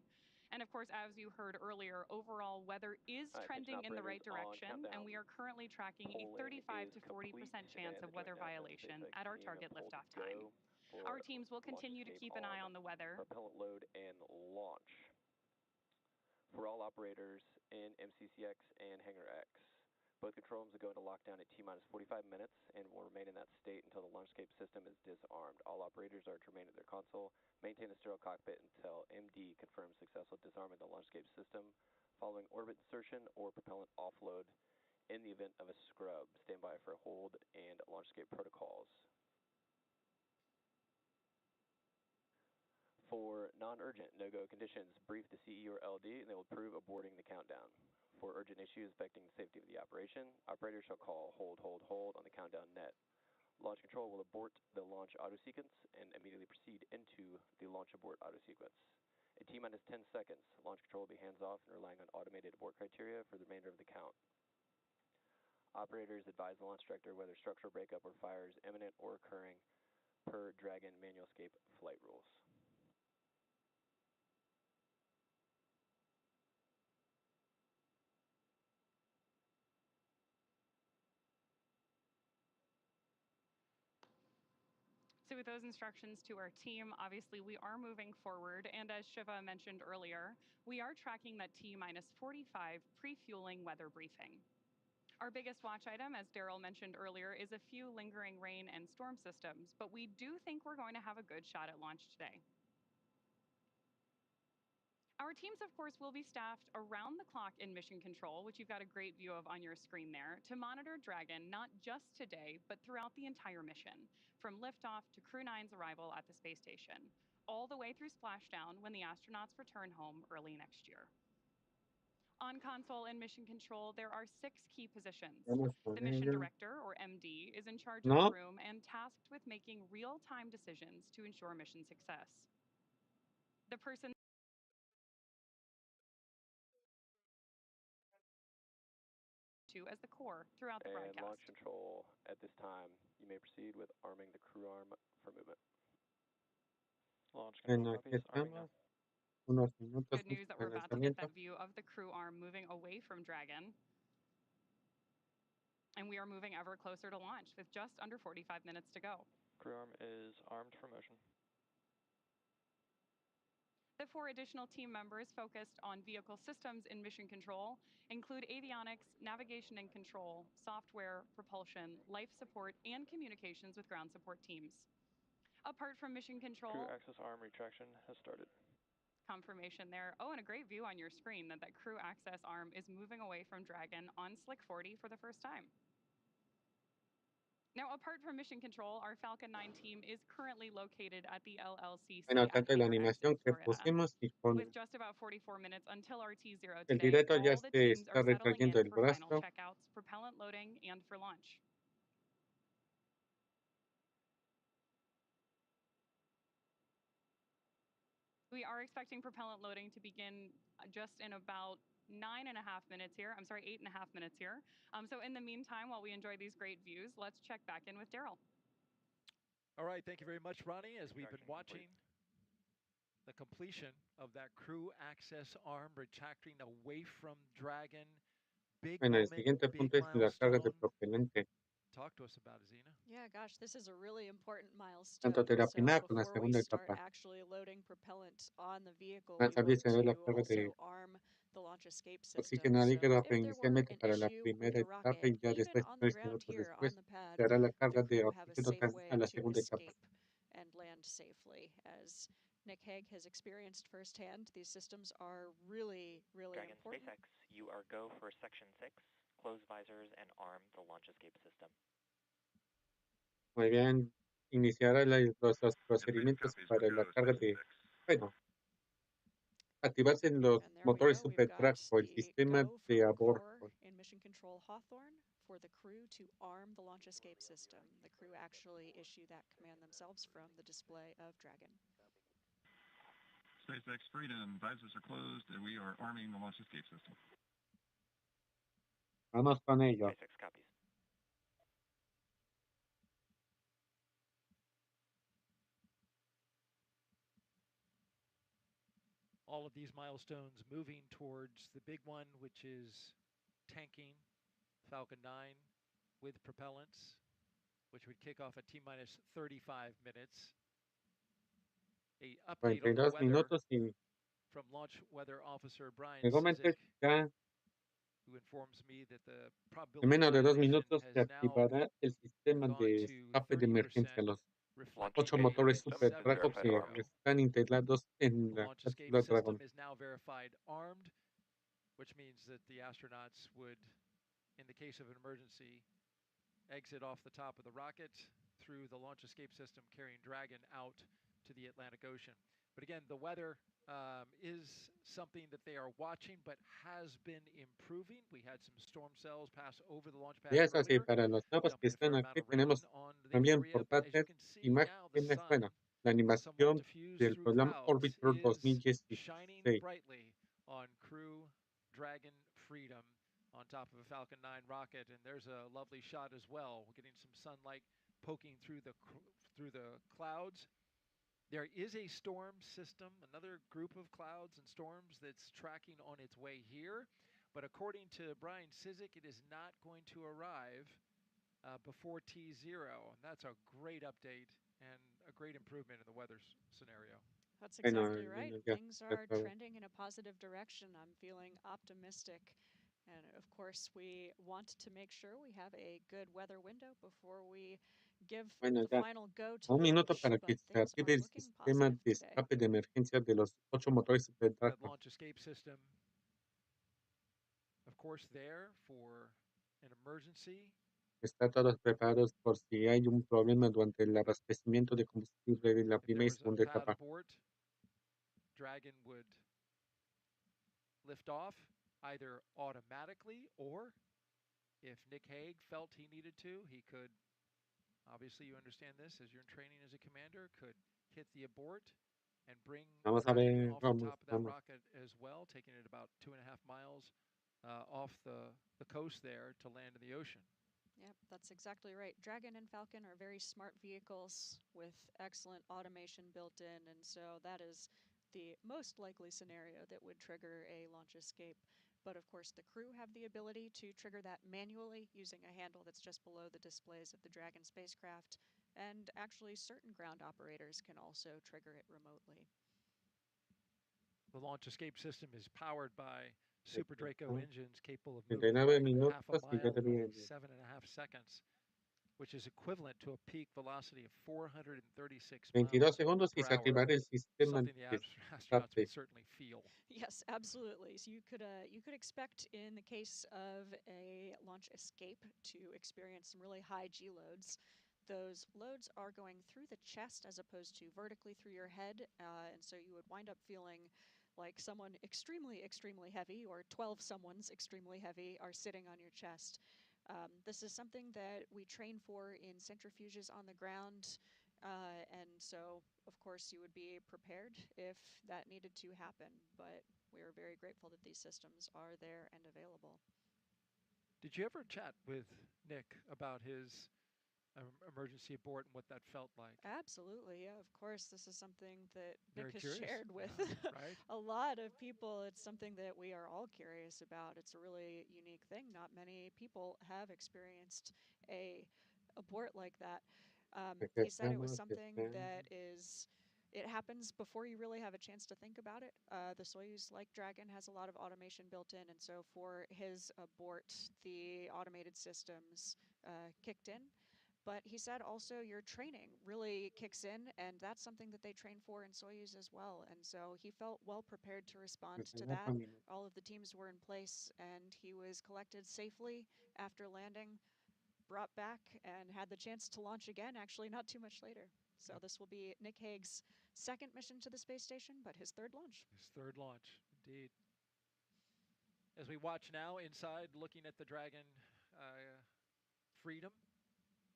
And of course, as you heard earlier, overall weather is trending in the right direction, and we are currently tracking a 35 to 40% chance of weather violation at our target liftoff time. Our teams will continue to keep an eye on the weather. Propellant load and launch for all operators in MCCX and Hangar X. Both control rooms will go into lockdown at T-minus 45 minutes and will remain in that state until the launchscape system is disarmed. All operators are to remain at their console, maintain a sterile cockpit until MD confirms successful disarmament of the launchscape system following orbit insertion or propellant offload. In the event of a scrub, stand by for hold and launchscape protocols. For non-urgent no-go conditions, brief the CE or LD and they will approve aborting the countdown. For urgent issues affecting the safety of the operation, operators shall call hold on the countdown net. Launch control will abort the launch auto-sequence and immediately proceed into the launch abort auto-sequence. At T-minus 10 seconds, launch control will be hands-off and relying on automated abort criteria for the remainder of the count. Operators advise the launch director whether structural breakup or fire is imminent or occurring per Dragon manual escape flight rules. So with those instructions to our team, obviously we are moving forward. And as Shiva mentioned earlier, we are tracking that T-minus 45 pre-fueling weather briefing. Our biggest watch item, as Daryl mentioned earlier, is a few lingering rain and storm systems, but we do think we're going to have a good shot at launch today. Our teams, of course, will be staffed around the clock in mission control, which you've got a great view of on your screen there, to monitor Dragon not just today, but throughout the entire mission, from liftoff to Crew-9's arrival at the space station, all the way through splashdown when the astronauts return home early next year. On console and mission control, there are 6 key positions. The mission director, or MD, is in charge of the room and tasked with making real-time decisions to ensure mission success. The person as the core throughout the broadcast. And launch control at this time. You may proceed with arming the crew arm for movement. Launch Bueno, control aquí copies, arming now. estamos. Unos minutos Good news that de we're about to get lanzamiento. that view of the crew arm moving away from Dragon. And we are moving ever closer to launch with just under 45 minutes to go. Crew arm is armed for motion. The 4 additional team members focused on vehicle systems in mission control include avionics, navigation and control, software, propulsion, life support, and communications with ground support teams. Apart from mission control, Crew access arm retraction has started. Confirmation there. Oh, and a great view on your screen that crew access arm is moving away from Dragon on SLC-40 for the first time. Now, apart from mission control, our Falcon 9 team is currently located at the LLCC Bueno, at tanto la Hangar X animación in que Florida. pusimos y con With just about 44 minutes until RT0 el today, directo ya all the se teams está are settling in retrayendo el for final brazo. checkouts, propellant loading, and for launch. We are expecting propellant loading to begin just in about 8.5 minutes here. So in the meantime, while we enjoy these great views, let's check back in with Daryl. All right, thank you very much, Ronnie, as we've been watching the completion of that crew access arm retracting away from Dragon. Big Bueno, el moment, siguiente big punto es la carga de milestone. propelente, Talk to us about it, Zena. Yeah, gosh, this is a really important milestone. tanto de la So primera como la before we segunda start etapa. actually loading propellant on the vehicle, Van a we want salir se ve la to carga de also arm the launch escape system. oxígeno al So líquido if there were inicialmente an para la issue with primera the etapa rocket, y ya even después, on the 3 ground minutos here después, on the pad, se hará la the carga de crew have a oxígeno safe way a la to segunda etapa. escape and land safely. As Nick Hague has experienced firsthand, these systems are really, really Dragon important. SpaceX, you are go for Section 6. Close visors and arm the launch escape system. Muy bien, iniciará los procedimientos para la carga de, bueno, activarse los And there we motores go. We've supertrack got o el the sistema go de from aborto. core in mission control Hawthorne for the crew to arm the launch escape system. The crew actually issue that command themselves from the display of Dragon. SpaceX Freedom, visors are closed, and we are arming the launch escape system. Vamos con ello. SpaceX copies. all of these milestones moving towards the big one, which is tanking Falcon 9 with propellants, which would kick off at T-minus 35 minutes. A update on the 42 weather minutos y from Launch Weather Officer Brian me comenta Cizik, ya who informs me that the en probability menos de 2 simulation minutos se has now activará el sistema gone de to escape de 30%, emergencia. Los Launch 8 escape motores system super is trajo que verified armed. están integrados en The la launch escape cápsula system Dragon. is now verified armed, which means that the astronauts would, in the case of an emergency, exit off the top of the rocket through the launch escape system carrying Dragon out to the Atlantic Ocean. But again, the weather is something that they are watching, but has been improving. We had some storm cells pass over the launch pad Y es así, earlier, para los nuevos que dumping a fair están amount aquí of rain tenemos on the también area. But as you portátiles can see now, the imágenes, sun, bueno, la somewhat animación diffused del through programa clouds, Orbiter is shining 2016. brightly on Crew Dragon Freedom on top of a Falcon 9 rocket, and there's a lovely shot as well. We're getting some sunlight poking through the clouds. There is a storm system, another group of clouds and storms that's tracking on its way here, but according to Brian Cizik, it is not going to arrive before T0, and that's a great update and a great improvement in the weather scenario. That's Bueno, exactly right. ya Things are está. trending in a positive direction. I'm feeling optimistic. And of course, we want to make sure we have a good weather window before we give Bueno, the ya final go to un minuto launch, para but que se things active are el looking sistema positive de today. escape de emergencia de los 8 motores super That trajo. launch escape system, of course, there for an emergency. Está todos preparados por si hay un problema durante el abastecimiento de combustible de la If there primera y was a segunda bad etapa. abort, Dragon would lift off either automatically, or if Nick Hague felt he needed to, he could, obviously you understand this as you're in training as a commander, could hit the abort and bring Vamos a Dragon ver, off the vamos, top of that vamos. rocket as well, taking it about 2.5 miles off the coast there to land in the ocean. Yep, that's exactly right. Dragon and Falcon are very smart vehicles with excellent automation built in, and so that is the most likely scenario that would trigger a launch escape. But of course, the crew have the ability to trigger that manually using a handle that's just below the displays of the Dragon spacecraft, and actually certain ground operators can also trigger it remotely. The launch escape system is powered by Super Draco engines capable of 39 moving half a minutos y ya mile in debería 7.5 seconds, which is equivalent to a peak velocity of 436 22 miles segundos y per se hour. activará el sistema Something the de astronauts escape. would certainly feel. Yes, absolutely. So you could expect in the case of a launch escape to experience some really high G loads. Those loads are going through the chest as opposed to vertically through your head, and so you would wind up feeling like someone extremely, extremely heavy, or 12 someone's extremely heavy, are sitting on your chest. This is something that we train for in centrifuges on the ground, and so, of course, you would be prepared if that needed to happen, but we're very grateful that these systems are there and available. Did you ever chat with Nick about his emergency abort and what that felt like? Absolutely, yeah, of course. This is something that Very Nick has curious. shared with Right? a lot of people. It's something that we are all curious about. It's a really unique thing. Not many people have experienced a abort like that. He said it was something that it happens before you really have a chance to think about it. The Soyuz, like Dragon, has a lot of automation built in, and so for his abort, the automated systems kicked in. But he said also your training really kicks in, and that's something that they train for in Soyuz as well. And so he felt well prepared to respond to that. All of the teams were in place, and he was collected safely after landing, brought back, and had the chance to launch again, actually not too much later. So this will be Nick Hague's second mission to the space station, but his third launch. His third launch, indeed. As we watch now inside, looking at the Dragon Freedom,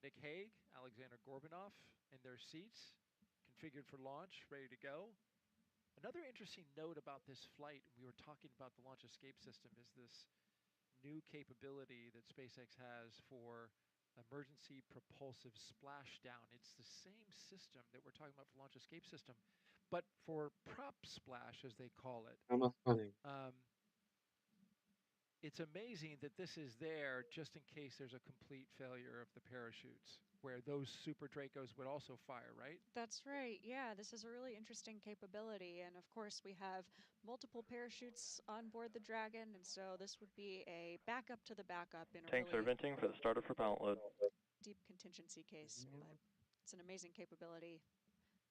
Nick Hague, Alexander Gorbanov in their seats, configured for launch, ready to go. Another interesting note about this flight, we were talking about the launch escape system, is this new capability that SpaceX has for emergency propulsive splashdown. It's the same system that we're talking about for launch escape system, But for prop splash, as they call it, it's amazing that this is there just in case there's a complete failure of the parachutes, where those Super Dracos would also fire, right? That's right. Yeah, this is a really interesting capability. And of course, we have multiple parachutes on board the Dragon. And so this would be a backup to the backup in a Tanks really are venting for the start of propellant load. deep contingency case. But it's an amazing capability.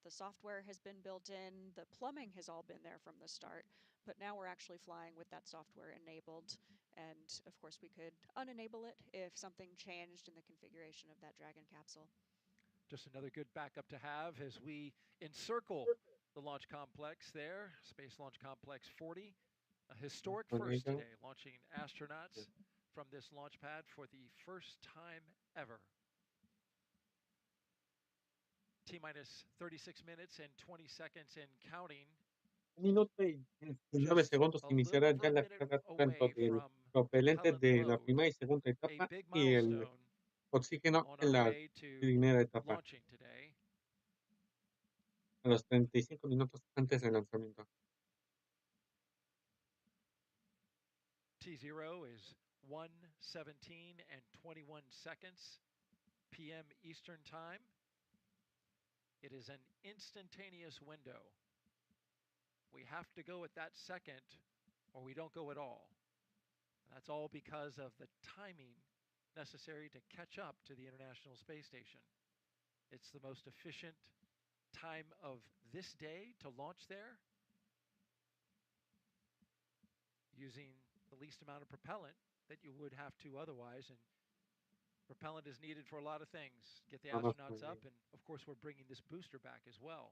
The software has been built in, the plumbing has all been there from the start, but now we're actually flying with that software enabled. And of course, we could unenable it if something changed in the configuration of that Dragon capsule. Just another good backup to have as we encircle the launch complex there, Space Launch Complex 40. A historic first today, launching astronauts from this launch pad for the first time ever. T-minus 36 minutes and 20 seconds and counting. 1 minuto y 19 segundos iniciará ya la carga tanto del propelente de la primera y segunda etapa y el oxígeno en la primera etapa. A los 35 minutos antes del lanzamiento. T0 is 1:17 and 21 seconds p.m. Eastern Time. It is an instantaneous window. We have to go at that second or we don't go at all. That's all because of the timing necessary to catch up to the International Space Station. It's the most efficient time of this day to launch there, using the least amount of propellant that you would have to otherwise. And propellant is needed for a lot of things. Get the astronauts up, and of course we're bringing this booster back as well.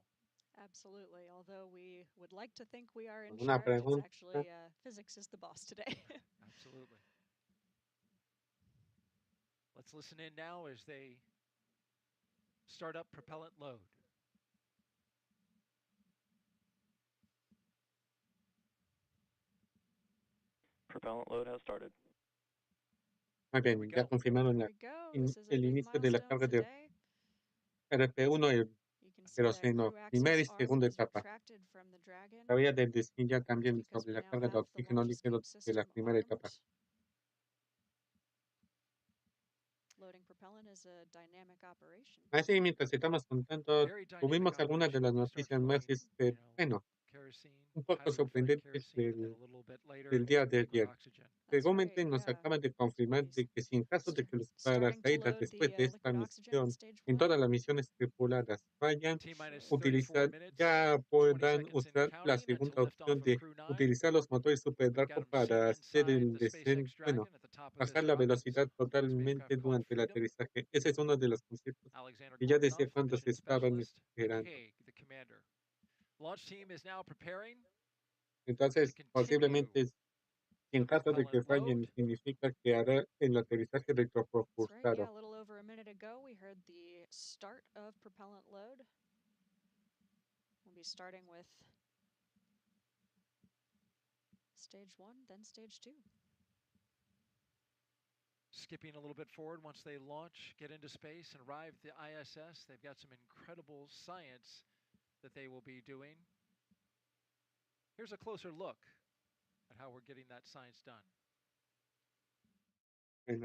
Absolutely. Although we would like to think we are in charge, it's actually physics is the boss today. Absolutely. Let's listen in now as they start up propellant load. Propellant load has started. Muy bien, ya confirmaron el inicio de la carga de RP1 y el queroseno, primera y segunda etapa. Había de decir ya también sobre la carga de oxígeno líquido de la primera etapa. Así, mientras estamos contando, tuvimos algunas de las noticias más, bueno, un poco sorprendentes del día de ayer. Seguramente nos acaban de confirmar de que si en caso de que los paracaídas después de esta misión, en todas las misiones tripuladas fallan, ya podrán usar la segunda opción de utilizar los motores Super Draco para hacer el descenso, bueno, bajar la velocidad totalmente durante el aterrizaje. Ese es uno de los conceptos que ya decía cuando se estaban esperando. Entonces, posiblemente, si en caso de que fallen, significa que hará el aterrizaje retropropulsado. A little over a minute ago, we heard the start of propellant load. We'll be starting with stage 1, then stage 2. Skipping a little bit forward once they launch, get into space, and arrive at the ISS. They've got some incredible science that they will be doing. Here's a closer look at how we're getting that science done. The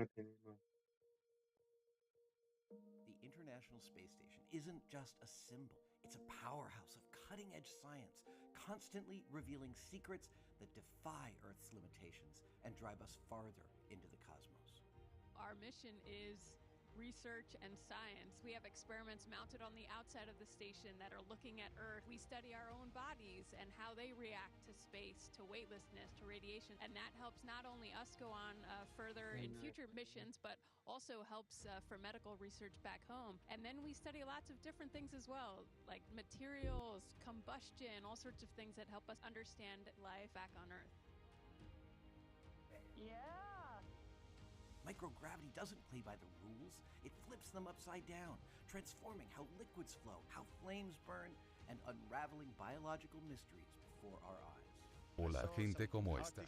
International Space Station isn't just a symbol. It's a powerhouse of cutting-edge science, constantly revealing secrets that defy Earth's limitations and drive us farther into the cosmos. Our mission is research and science. We have experiments mounted on the outside of the station that are looking at Earth. We study our own bodies and how they react to space, to weightlessness, to radiation. And that helps not only us go on further in future missions, but also helps for medical research back home. And then we study lots of different things as well, like materials, combustion, all sorts of things that help us understand life back on Earth. Yeah! Microgravity doesn't play by the rules. It flips them upside down, transforming how liquids flow, how flames burn, and unraveling biological mysteries before our eyes. Hola, gente como esta.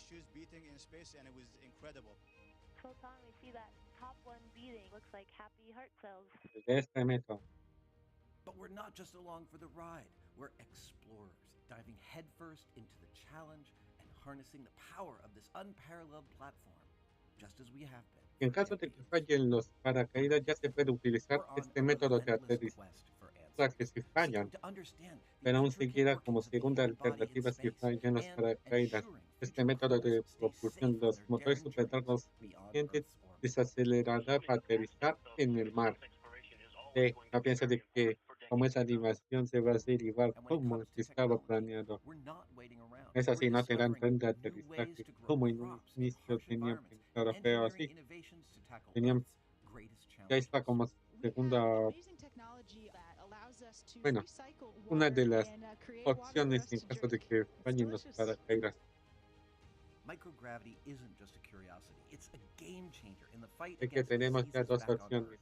So Tom, we see that top one beating. Looks like happy heart cells. But we're not just along for the ride. We're explorers, diving headfirst into the challenge and harnessing the power of this unparalleled platform, just as we have been. En caso de que fallen los paracaídas, ya se puede utilizar este método de aterrizaje si fallan, pero aún seguirá como segunda alternativa si fallan los paracaídas. Este método de propulsión, los motores supercargados suficientes, desacelerará para aterrizar en el mar. No piensa de que como esa animación se va a hacer igual como si estaba planeado. Es así, no tendrán tren de aterrizaje como en un inicio tenían pensado, pero así tenían, ya está como segunda, bueno, una de las opciones en caso de que fallen los paracaídas. Microgravity isn't just a curiosity, it's a game changer in the fight Es que against tenemos ya dos disease of our opciones. Earth,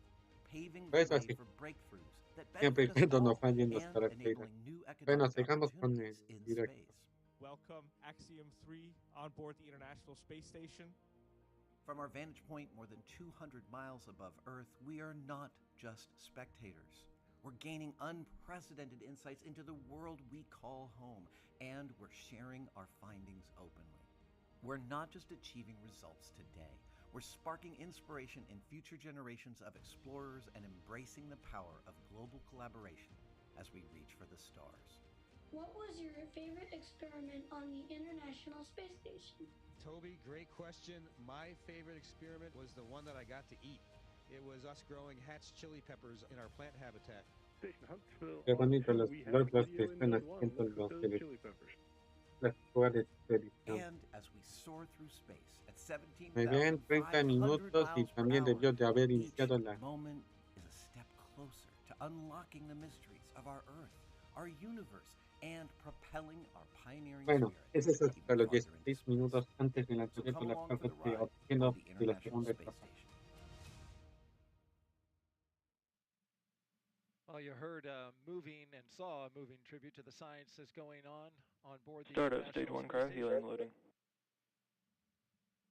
paving Pues the way así, for breakthroughs that siempre y benefit us cuando no all fallen los and paracaídas. enabling new Bueno, economic sigamos con el opportunities in directo. space. Welcome, Axiom 3 on board the International Space Station. From our vantage point more than 200 miles above Earth, we are not just spectators. We're gaining unprecedented insights into the world we call home, and we're sharing our findings openly. We're not just achieving results today, we're sparking inspiration in future generations of explorers and embracing the power of global collaboration as we reach for the stars. What was your favorite experiment on the International Space Station? Toby, great question. My favorite experiment was the one that I got to eat. It was us growing hatch chili peppers in our plant habitat. Qué bonito los que están haciendo los las actuales expediciones. And as we soar through space at 17,500 Me ven 30 minutos y miles per también debió de haber each iniciado la... moment is a step closer to unlocking the mysteries of our Earth, our universe, and propelling our pioneering Bueno, spirit ese es hasta los even farther 16 minutos antes del lanzamiento de las cargas de oxígeno de la segunda etapa. Well, you heard moving and saw a moving tribute to the science that's going on board the Start at International stage 1 Space cryo Station. healing loading.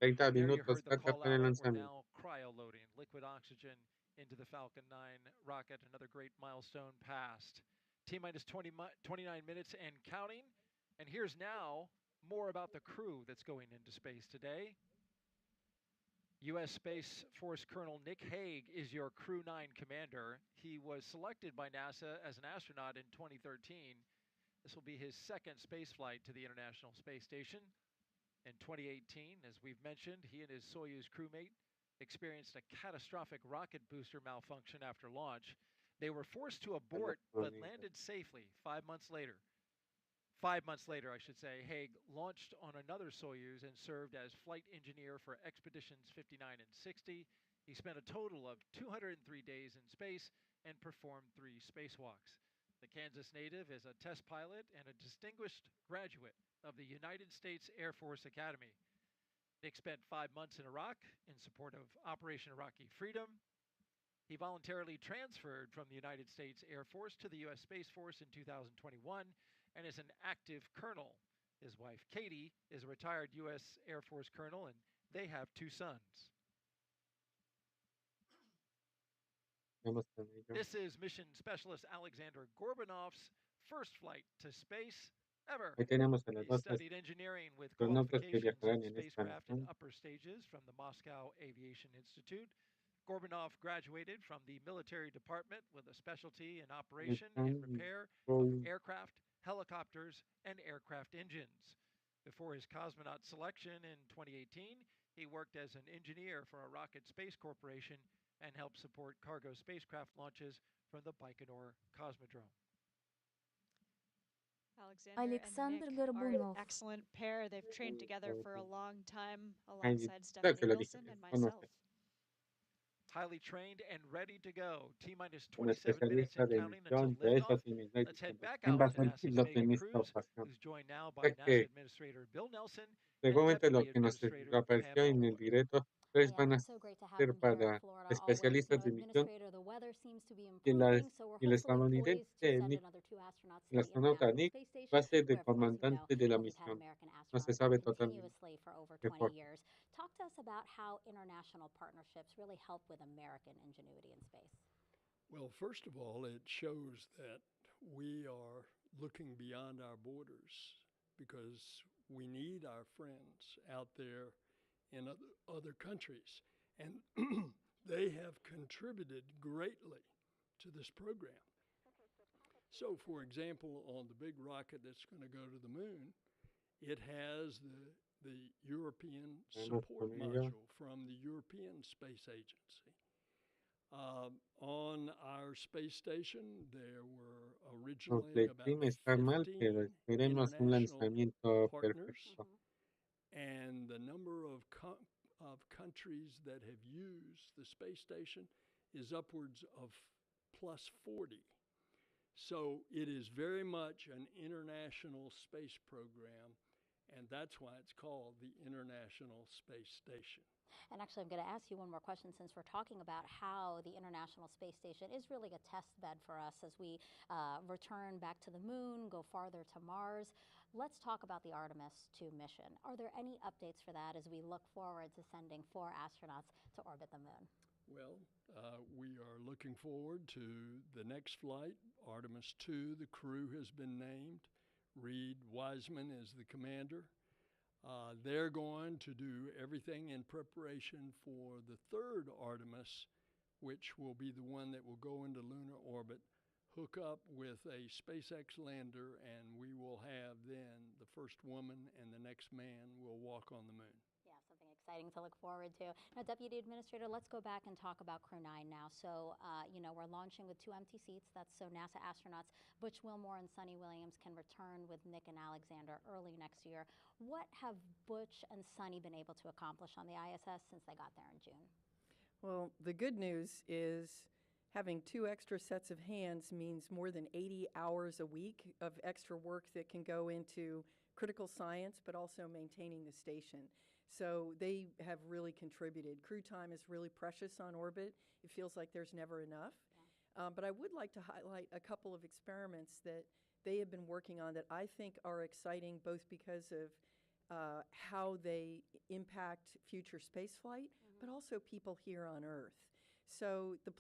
30 There you minutos heard the falta call para el out. We're lanzamiento. now cryo-loading liquid oxygen into the Falcon 9 rocket. Another great milestone passed. T-minus 29 minutes and counting. And here's now more about the crew that's going into space today. U.S. Space Force Colonel Nick Hague is your Crew-9 commander. He was selected by NASA as an astronaut in 2013. This will be his second space flight to the International Space Station. In 2018, as we've mentioned, he and his Soyuz crewmate experienced a catastrophic rocket booster malfunction after launch. They were forced to abort but landed safely 5 months later. 5 months later, I should say, Hague launched on another Soyuz and served as flight engineer for expeditions 59 and 60. He spent a total of 203 days in space and performed 3 spacewalks. The Kansas native is a test pilot and a distinguished graduate of the United States Air Force Academy. Nick spent 5 months in Iraq in support of Operation Iraqi Freedom. He voluntarily transferred from the United States Air Force to the U.S. Space Force in 2021 and is an active colonel. His wife, Katie, is a retired U.S. Air Force colonel, and they have 2 sons. This is mission specialist Alexander Gorbanov's first flight to space ever. Ahí tenemos a las He dos studied engineering with astronautas que qualifications viajarán in en esta spacecraft in misión. upper stages from the Moscow Aviation Institute. Gorbanov graduated from the military department with a specialty in operation and repair of aircraft, helicopters, and aircraft engines. Before his cosmonaut selection in 2018, he worked as an engineer for a rocket space corporation and helped support cargo spacecraft launches from the Baikonur Cosmodrome. Alexander and Nick are an Горбунов. excellent pair. They've trained together for a long time Ay, alongside creo Stephanie que lo dije, Wilson and conoce. myself. Highly trained and ready to go. T-minus Como 27 minutes especialista and de counting until misión, de eso liftoff. sí me doy Let's head cuenta. back En out to base al NASA's piloto en Megan esta Cruz, ocasión. who's joined now by Sé NASA que Administrator Bill Nelson and seguramente lo Deputy que nos Administrator apareció Pam en el Elmore. directo, pues Yeah, van a it's so great to have ser them here in para Florida always. especialistas de misión Administrator, the weather seems to be y, improving, so we're y el hopefully estadounidense poised to send Nick, another 2 astronauts el to the astronauta International Nick, Space va a Station, ser de where, of course, you know, comandante de la we've had misión. American No se astronauts sabe there totalmente continuously for over de 20 por qué. years. Talk to us about how international partnerships really help with American ingenuity in space. Well, first of all, it shows that we are looking beyond our borders because we need our friends out there in other countries. And they have contributed greatly to this program. So, for example, on the big rocket that's going to go to the moon, it has the European support module from the European Space Agency. On our space station, there were originally about clima está mal, pero 15 esperemos un international lanzamiento partners, perfecto. and the number of countries that have used the space station is upwards of plus 40. So it is very much an international space program, and that's why it's called the International Space Station. And actually, I'm going to ask you one more question since we're talking about how the International Space Station is really a test bed for us as we return back to the moon, go farther to Mars. Let's talk about the Artemis 2 mission. Are there any updates for that as we look forward to sending 4 astronauts to orbit the moon? Well, we are looking forward to the next flight, Artemis 2. The crew has been named. Reed Wiseman is the commander. They're going to do everything in preparation for the 3rd Artemis, which will be the one that will go into lunar orbit, hook up with a SpaceX lander, and we will have then the first woman and the next man will walk on the moon. Yeah, something exciting to look forward to. Now, Deputy Administrator, let's go back and talk about Crew-9 now. So, we're launching with 2 empty seats. That's so NASA astronauts Butch Wilmore and Sunny Williams can return with Nick and Alexander early next year. What have Butch and Sunny been able to accomplish on the ISS since they got there in June? Well, the good news is having 2 extra sets of hands means more than 80 hours a week of extra work that can go into critical science, but also maintaining the station. So they have really contributed. Crew time is really precious on orbit. It feels like there's never enough. Yeah. But I would like to highlight a couple of experiments that they have been working on that I think are exciting, both because of how they impact future spaceflight, but also people here on Earth. So the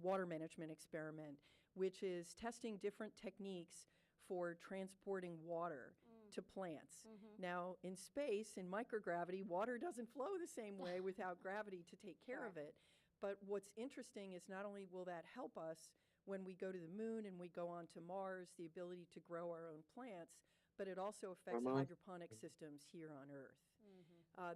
water management experiment, which is testing different techniques for transporting water to plants. Now, in space, in microgravity, water doesn't flow the same way without gravity to take care of it. But what's interesting is not only will that help us when we go to the moon and we go on to Mars, the ability to grow our own plants, but it also affects hydroponic systems here on Earth.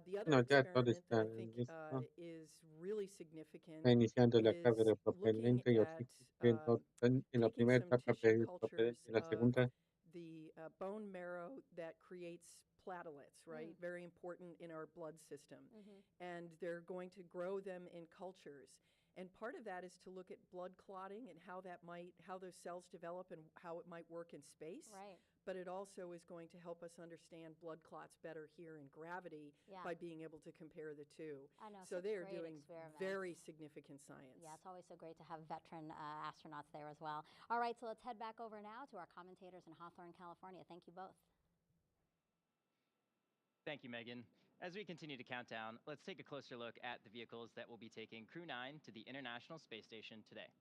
The other experiment that I think is really significant Está iniciando la is carga de looking propelente y at oxígeno en la taking primera some etapa tissue de cultures propelente y la of segunda the bone marrow that creates platelets, right? Very important in our blood system. And they're going to grow them in cultures. And part of that is to look at blood clotting and how those cells develop and how it might work in space. Right. But it also is going to help us understand blood clots better here in gravity by being able to compare the two. I know, so they are great doing experiments. very significant science. Yeah, it's always so great to have veteran astronauts there as well. All right, so let's head back over now to our commentators in Hawthorne, California. Thank you both. Thank you, Megan. As we continue to count down, let's take a closer look at the vehicles that will be taking Crew-9 to the International Space Station today.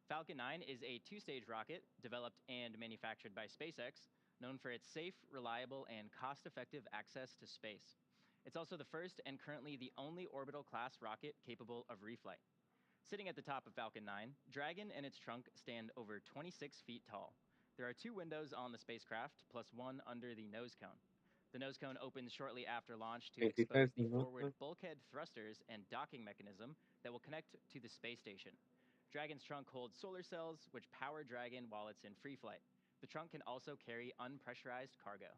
Falcon 9 is a 2-stage rocket developed and manufactured by SpaceX, known for its safe, reliable, and cost-effective access to space. It's also the first and currently the only orbital-class rocket capable of reflight. Sitting at the top of Falcon 9, Dragon and its trunk stand over 26 feet tall. There are 2 windows on the spacecraft, plus 1 under the nose cone. The nose cone opens shortly after launch to expose the forward bulkhead thrusters and docking mechanism that will connect to the space station. Dragon's trunk holds solar cells, which power Dragon while it's in free flight. The trunk can also carry unpressurized cargo.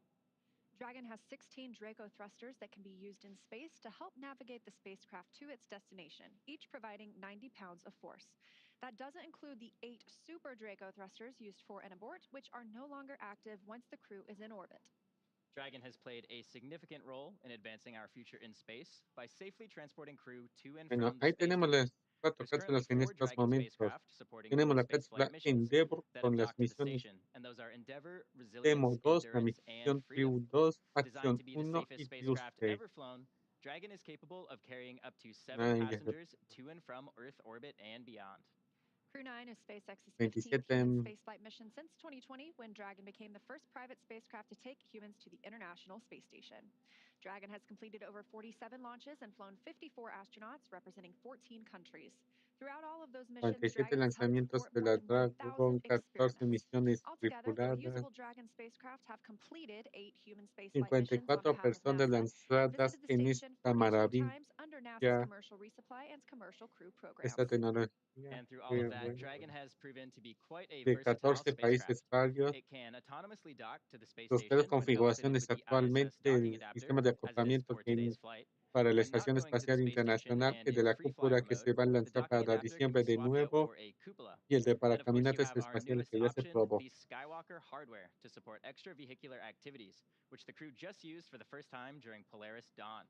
Dragon has 16 Draco thrusters that can be used in space to help navigate the spacecraft to its destination, each providing 90 pounds of force. That doesn't include the 8 Super Draco thrusters used for an abort, which are no longer active once the crew is in orbit. Dragon has played a significant role in advancing our future in space by safely transporting crew to and Bueno, from the ahí space tenemos station. las 4 There's cápsulas currently en 4 estos Dragon momentos. spacecraft supporting Tenemos la crewed spaceflight cápsula missions Endeavor that con have las docked to the misiones station, and those are Endeavor, Demo Resilience, 2, la Endurance, and misión Freedom. Crew 2, Designed Acción to be the 1 safest y spacecraft Tuesday. ever flown, Dragon is capable of carrying up to 7 Ay, ya. passengers to and from Earth orbit and beyond. Crew-9 is SpaceX's 15th 27 human spaceflight mission since 2020, when Dragon became the first private spacecraft to take humans to the International Space Station. Dragon has completed over 47 launches and flown 54 astronauts representing 14 countries. Throughout all of those missions, 47 Dragon has helped lanzamientos support de more la than 1,000 Dragon, 14 experiments. misiones Altogether, the tripuladas, reusable Dragon spacecraft have completed 8 human spaceflight missions 54 on behalf of personas NASA and lanzadas visited the en station esta 42 times under NASA's maravilla, commercial resupply and commercial crew esta programs. tecnología And through all que, of that, bueno, Dragon has proven to be quite a de versatile 14 spacecraft. países varios. It can autonomously dock to the space Los tres station when outfitted configuraciones with the ISS actualmente docking el adapter, sistema de as it is acoplamiento for que today's flight. para la When not Estación going to the Espacial space station Internacional, and el de in la free cúpula flying que mode, se va a the lanzar docking para adapter can diciembre be de swapped out nuevo for a cupola. y el de para And of course, you caminatas have our espaciales newest que ya se option, probó. the Skywalker hardware, to support extravehicular activities, which the crew just used for the first time during Polaris Dawn.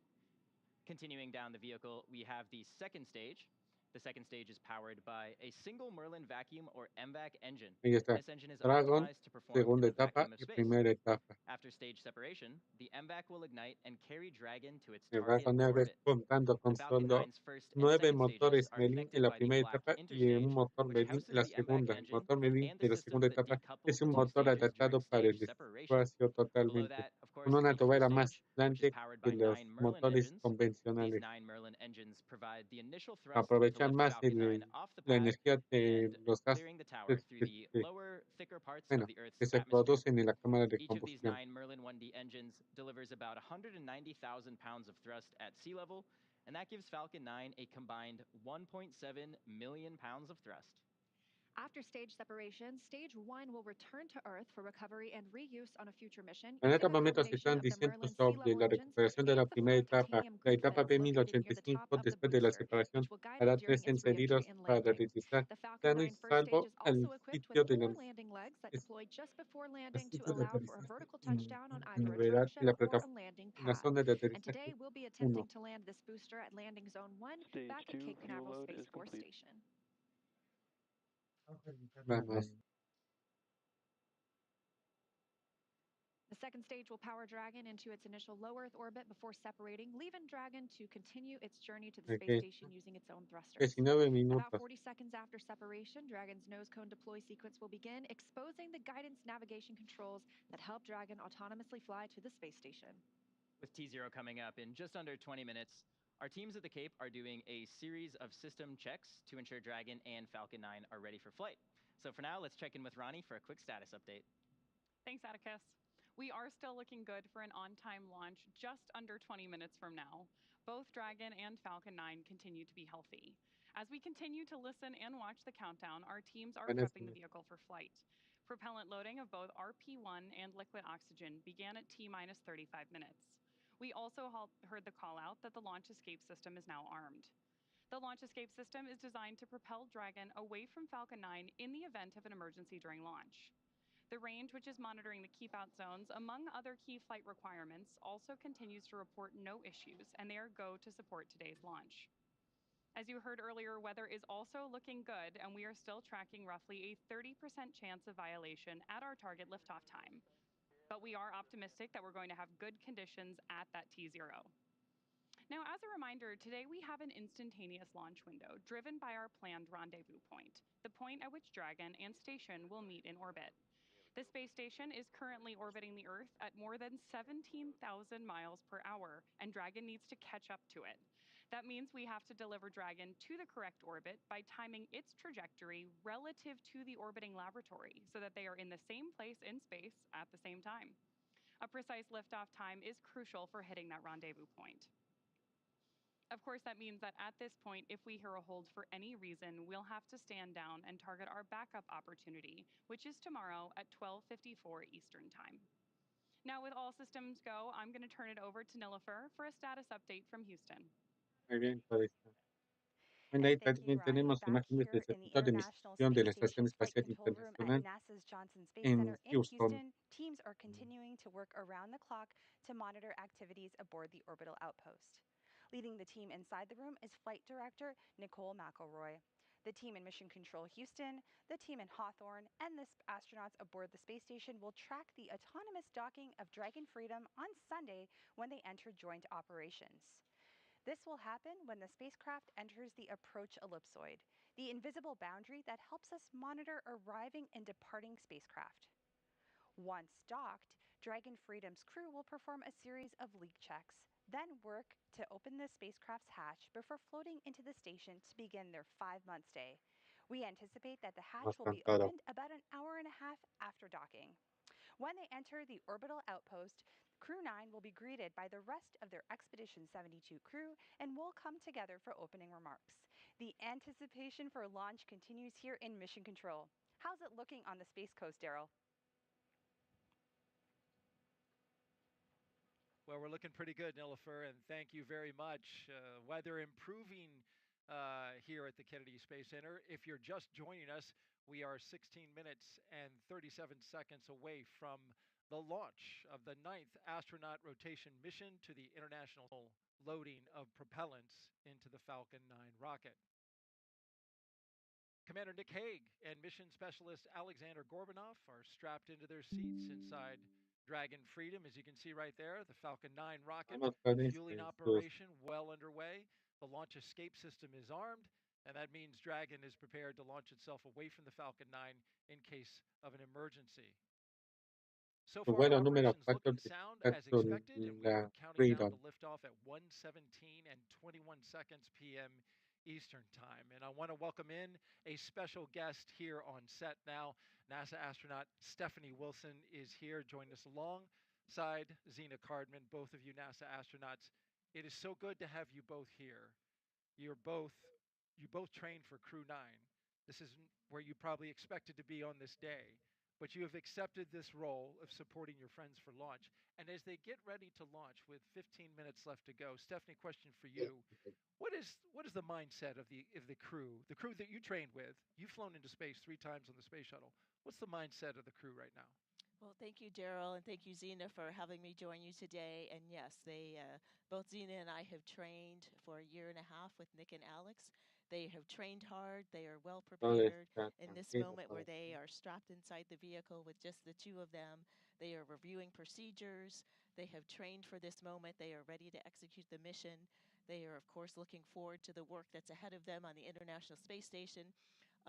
Continuing down the vehicle, we have the second stage. The second stage is powered by a single Merlin vacuum or MVAC engine. Ahí está. This engine is Dragon, optimized to perform in segunda the etapa vacuum of y space. primera etapa. After stage separation, the MVAC will ignite and carry Dragon to its El va a target poner orbit. contando con The Falcon solo 9's first and 9 second motores stages are Merlin en connected la by the primera black etapa y interstage, un motor which Merlin houses en la the MVAC segunda. El engine motor Merlin and de the la systems segunda that etapa decouple es the un two motor stages adaptado during para stage el separation. espacio Below totalmente, that, of course, con is una the fuel tobera más stage, which is grande powered que by los 9 Merlin motores engines. These convencionales. 9 Merlin engines provide the initial thrust to Aprovechan lift más Falcon 9 off the la pad energía de and los clearing the tower gases through the lower, thicker parts of bueno, the Earth's que se atmosphere. producen en la cámara de Each of these combustión. 9 Merlin 1D engines delivers about 190,000 pounds of thrust at sea level, and that gives Falcon 9 a combined 1.7 million pounds of thrust. After stage separation, stage 1 will return to Earth for recovery and reuse on a future mission En using estos a momentos se combination están of the diciendo Merlin sobre sea-level la engines recuperación de la and the primera four etapa. titanium La group etapa fins located near the top B1085, of the después de la booster, separación, which will guide hará it during 3 its re-entry encendidos and para landing. aterrizar The Falcon sano y 9 first salvo stage is al also equipped with sitio de 4 los landing legs that deploy just before al landing to sitio de allow for a aterrizaje vertical touchdown on en either a Cañaveral, dropship en la or a plataforma, landing en la pad. zona de And aterrizaje today we'll be 1. attempting to land this booster at landing zone 1 Stage back at 2 Cape fuel Canaveral load Space is Force complete. Station. Vamos. The second stage will power Dragon into its initial low Earth orbit before separating, leaving Dragon to continue its journey to the space Ok. station using its own thrusters. 19 About minutos. 40 seconds after separation, Dragon's nose cone deploy sequence will begin, exposing the guidance navigation controls that help Dragon autonomously fly to the space station. With T0 coming up in just under 20 minutes, our teams at the Cape are doing a series of system checks to ensure Dragon and Falcon 9 are ready for flight. So for now, let's check in with Ronnie for a quick status update. Thanks, Atticus. We are still looking good for an on-time launch just under 20 minutes from now. Both Dragon and Falcon 9 continue to be healthy. As we continue to listen and watch the countdown, our teams are prepping the vehicle for flight. Propellant loading of both RP1 and liquid oxygen began at T-minus 35 minutes. We also heard the call out that the launch escape system is now armed. The launch escape system is designed to propel Dragon away from Falcon 9 in the event of an emergency during launch. The range, which is monitoring the keep out zones, among other key flight requirements, also continues to report no issues, and they are go to support today's launch. As you heard earlier, weather is also looking good, and we are still tracking roughly a 30% chance of violation at our target liftoff time. But we are optimistic that we're going to have good conditions at that T0. Now, as a reminder, today we have an instantaneous launch window driven by our planned rendezvous point, the point at which Dragon and station will meet in orbit. The space station is currently orbiting the Earth at more than 17,000 miles per hour, and Dragon needs to catch up to it. That means we have to deliver Dragon to the correct orbit by timing its trajectory relative to the orbiting laboratory so that they are in the same place in space at the same time. A precise liftoff time is crucial for hitting that rendezvous point. Of course, that means that at this point, if we hear a hold for any reason, we'll have to stand down and target our backup opportunity, which is tomorrow at 12:54 Eastern Time. Now, with all systems go, I'm going to turn it over to Nilofer for a status update from Houston. Muy bien, pues. Bueno, ahí también tenemos imágenes del circuito de misión de la Estación Espacial Internacional en Houston. Teams are continuing to work around the clock to monitor activities aboard the orbital outpost. Leading the team inside the room is Flight Director Nicole McElroy. The team in Mission Control Houston, the team in Hawthorne, and the astronauts aboard the space station will track the autonomous docking of Dragon Freedom on Sunday when they enter joint operations. This will happen when the spacecraft enters the approach ellipsoid. the invisible boundary that helps us monitor arriving and departing spacecraft. Once docked, Dragon Freedom's crew will perform a series of leak checks, then work to open the spacecraft's hatch before floating into the station to begin their 5-month stay. We anticipate that the hatch will be Bastante. opened about an hour and a half after docking. When they enter the orbital outpost, Crew-9 will be greeted by the rest of their Expedition 72 crew and will come together for opening remarks. The anticipation for launch continues here in Mission Control. How's it looking on the Space Coast, Daryl? Well, we're looking pretty good, Nilofer, and thank you very much. Weather improving here at the Kennedy Space Center. If you're just joining us, we are 16 minutes and 37 seconds away from the launch of the 9th astronaut rotation mission to the international loading of propellants into the Falcon 9 rocket. Commander Nick Hague and mission specialist Alexander Gorbanov are strapped into their seats inside Dragon Freedom, as you can see right there. The Falcon 9 rocket fueling operation well underway. The launch escape system is armed, and that means Dragon is prepared to launch itself away from the Falcon 9 in case of an emergency. So far, operations look and sound as expected, and we are counting down to liftoff at 1:17 and 21 seconds p.m. Eastern Time. And I want to welcome in a special guest here on set now. NASA astronaut Stephanie Wilson is here, joining us alongside Zena Cardman, both of you NASA astronauts. It is so good to have you both here. You both trained for Crew-9. This is where you probably expected to be on this day, but you have accepted this role of supporting your friends for launch. And as they get ready to launch with 15 minutes left to go, Stephanie, question for you. What is the mindset of the crew that you trained with? You've flown into space 3 times on the space shuttle. What's the mindset of the crew right now? Well, thank you, Daryl, and thank you, Zena, for having me join you today. And yes, both Zena and I have trained for a year and a half with Nick and Alex. They have trained hard. They are well prepared in this moment where they are strapped inside the vehicle with just the 2 of them. They are reviewing procedures. They have trained for this moment. They are ready to execute the mission. They are, of course, looking forward to the work that's ahead of them on the International Space Station.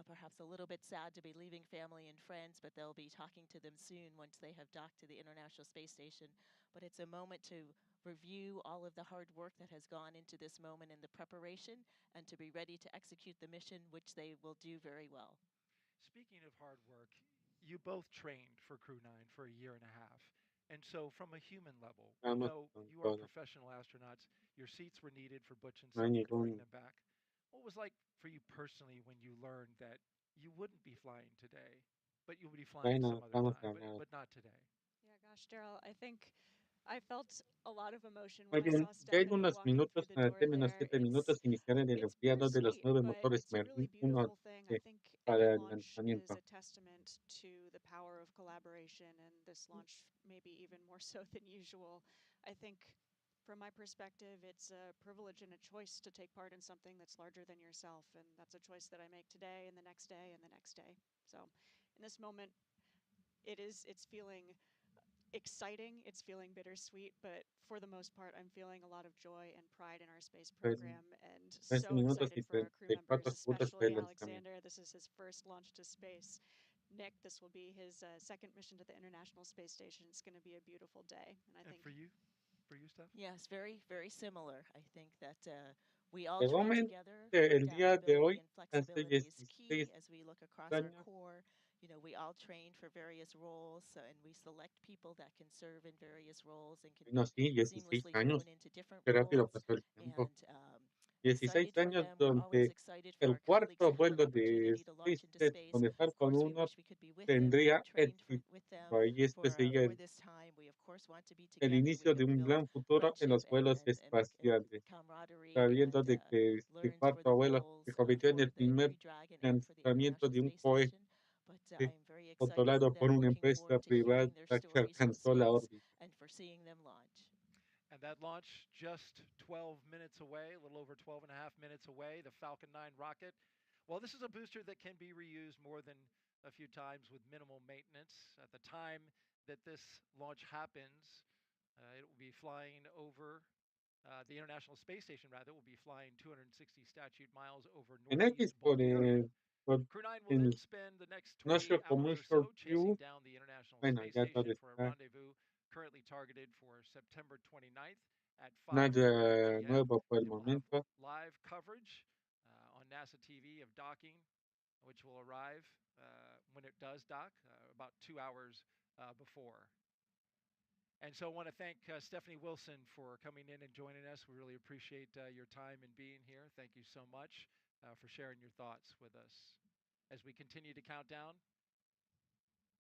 Perhaps a little bit sad to be leaving family and friends, but they'll be talking to them soon once they have docked to the International Space Station. But it's a moment to review all of the hard work that has gone into this moment in the preparation and to be ready to execute the mission, which they will do very well. Speaking of hard work, you both trained for Crew-9 for a year and a half. And so from a human level, you know you are professional astronauts. Your seats were needed for Butch and Seth to bring them back. What was like for you personally when you learned that you wouldn't be flying today, but you would be flying some other time, but not today? Yeah, gosh, Daryl, I think I felt a lot of emotion Muy when I bien, saw ya hay Stephanie unos walking minutos through the para door términos there. 7 minutos iniciar el It's enfriado de los bittersweet, 9 but motores it's a really Merlin 1 beautiful thing. I think para any el launch is lanzamiento. a testament to the power of collaboration, and this launch maybe even more so than usual. I think from my perspective, it's a privilege and a choice to take part in something that's larger than yourself, and that's a choice that I make today and the next day and the next day. So in this moment, it's feeling exciting, it's feeling bittersweet, but for the most part, I'm feeling a lot of joy and pride in our space program, and 13 so minutos excited y for our crew members, 34 segundos para especially el lanzamiento. Alexander. This is his first launch to space. Nick, this will be his second mission to the International Space Station. It's going to be a beautiful day, and I think for you, Steph? Yes, very, very similar. I think that we all Llegó train together. el día de Adaptability hoy, and hace flexibility is 16 key as we look across our años, core. You know, we all train for various roles, and we select people that can serve in various roles and can no, sí, be 16 seamlessly años, flown into different qué rápido roles. pasó el tiempo. And 16 excited for años them. We're always donde excited for el our colleagues cuarto that have an vuelo de opportunity to launch into SpaceX, space. donde Of Falcon course, we 1 wish we could be with them. tendría We trained éxito. with them Ahí este sería for this time. We, of course, want to be el together. inicio We de have un built gran futuro en los friendship vuelos espaciales, camaraderie sabiendo and de que este learned for cuarto the abuelo roles se convirtió en for el the primer Crew Dragon and for the lanzamiento International de un Space cohete Station. But I'm very excited for controlado por them, una looking empresa forward to privada hearing their que stories from alcanzó la space órbita. and for seeing them launch. And that launch just 12 minutes away, a little over 12 and a half minutes away, the Falcon 9 rocket. Well, this is a booster that can be reused more than a few times with minimal maintenance. At the time that this launch happens, it will be flying over the International Space Station, rather, will be flying 260 statute miles over En northeast X Bulgaria. por Crew-9 will en then el spend the next nuestro 28 como hours un or short so chasing view, down the International bueno, Space ya todo Station for a está, rendezvous currently targeted for September 29th at 5:30 nada p.m. nuevo por el And we'll have momento. live coverage on NASA TV of docking, which will arrive when it does dock, about 2 hours before. And so I want to thank Stephanie Wilson for coming in and joining us. We really appreciate your time and being here. Thank you so much for sharing your thoughts with us. As we continue to count down,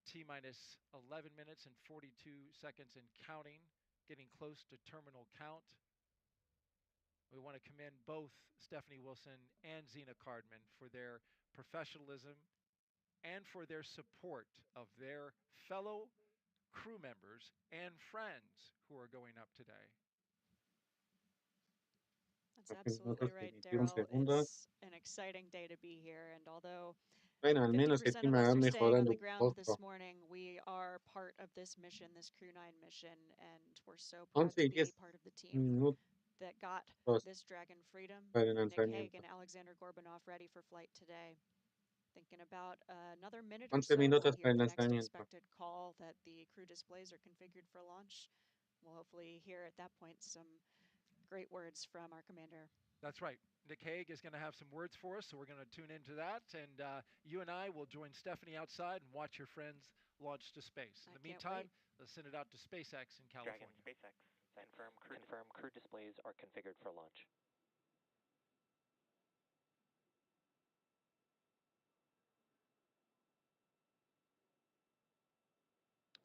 T-minus 11 minutes and 42 seconds and counting, getting close to terminal count. We want to commend both Stephanie Wilson and Zena Cardman for their professionalism and for their support of their fellow crew members and friends who are going up today. That's absolutely right, 21 Daryl. segundos. It's an exciting day to be here, and although Bueno, al menos 50% aquí of me us va are staying on mejorando the un ground this poco. morning, we are part of this mission, this Crew-9 mission, and we're so 11 proud to y be 10 part of the team minutos that got this Dragon Freedom. para el Nick Hague lanzamiento. and Alexander Gorbanov ready for flight today. Thinking about another minute 11 or so, we'll minutos hear para el the next lanzamiento. expected call that the crew displays are configured for launch. We'll hopefully hear at that point some great words from our commander. That's right. Nick Hague is going to have some words for us, so we're going to tune into that. And you and I will join Stephanie outside and watch your friends launch to space. In the meantime, let's send it out to SpaceX in California. Dragon, SpaceX. Confirm crew displays are configured for launch.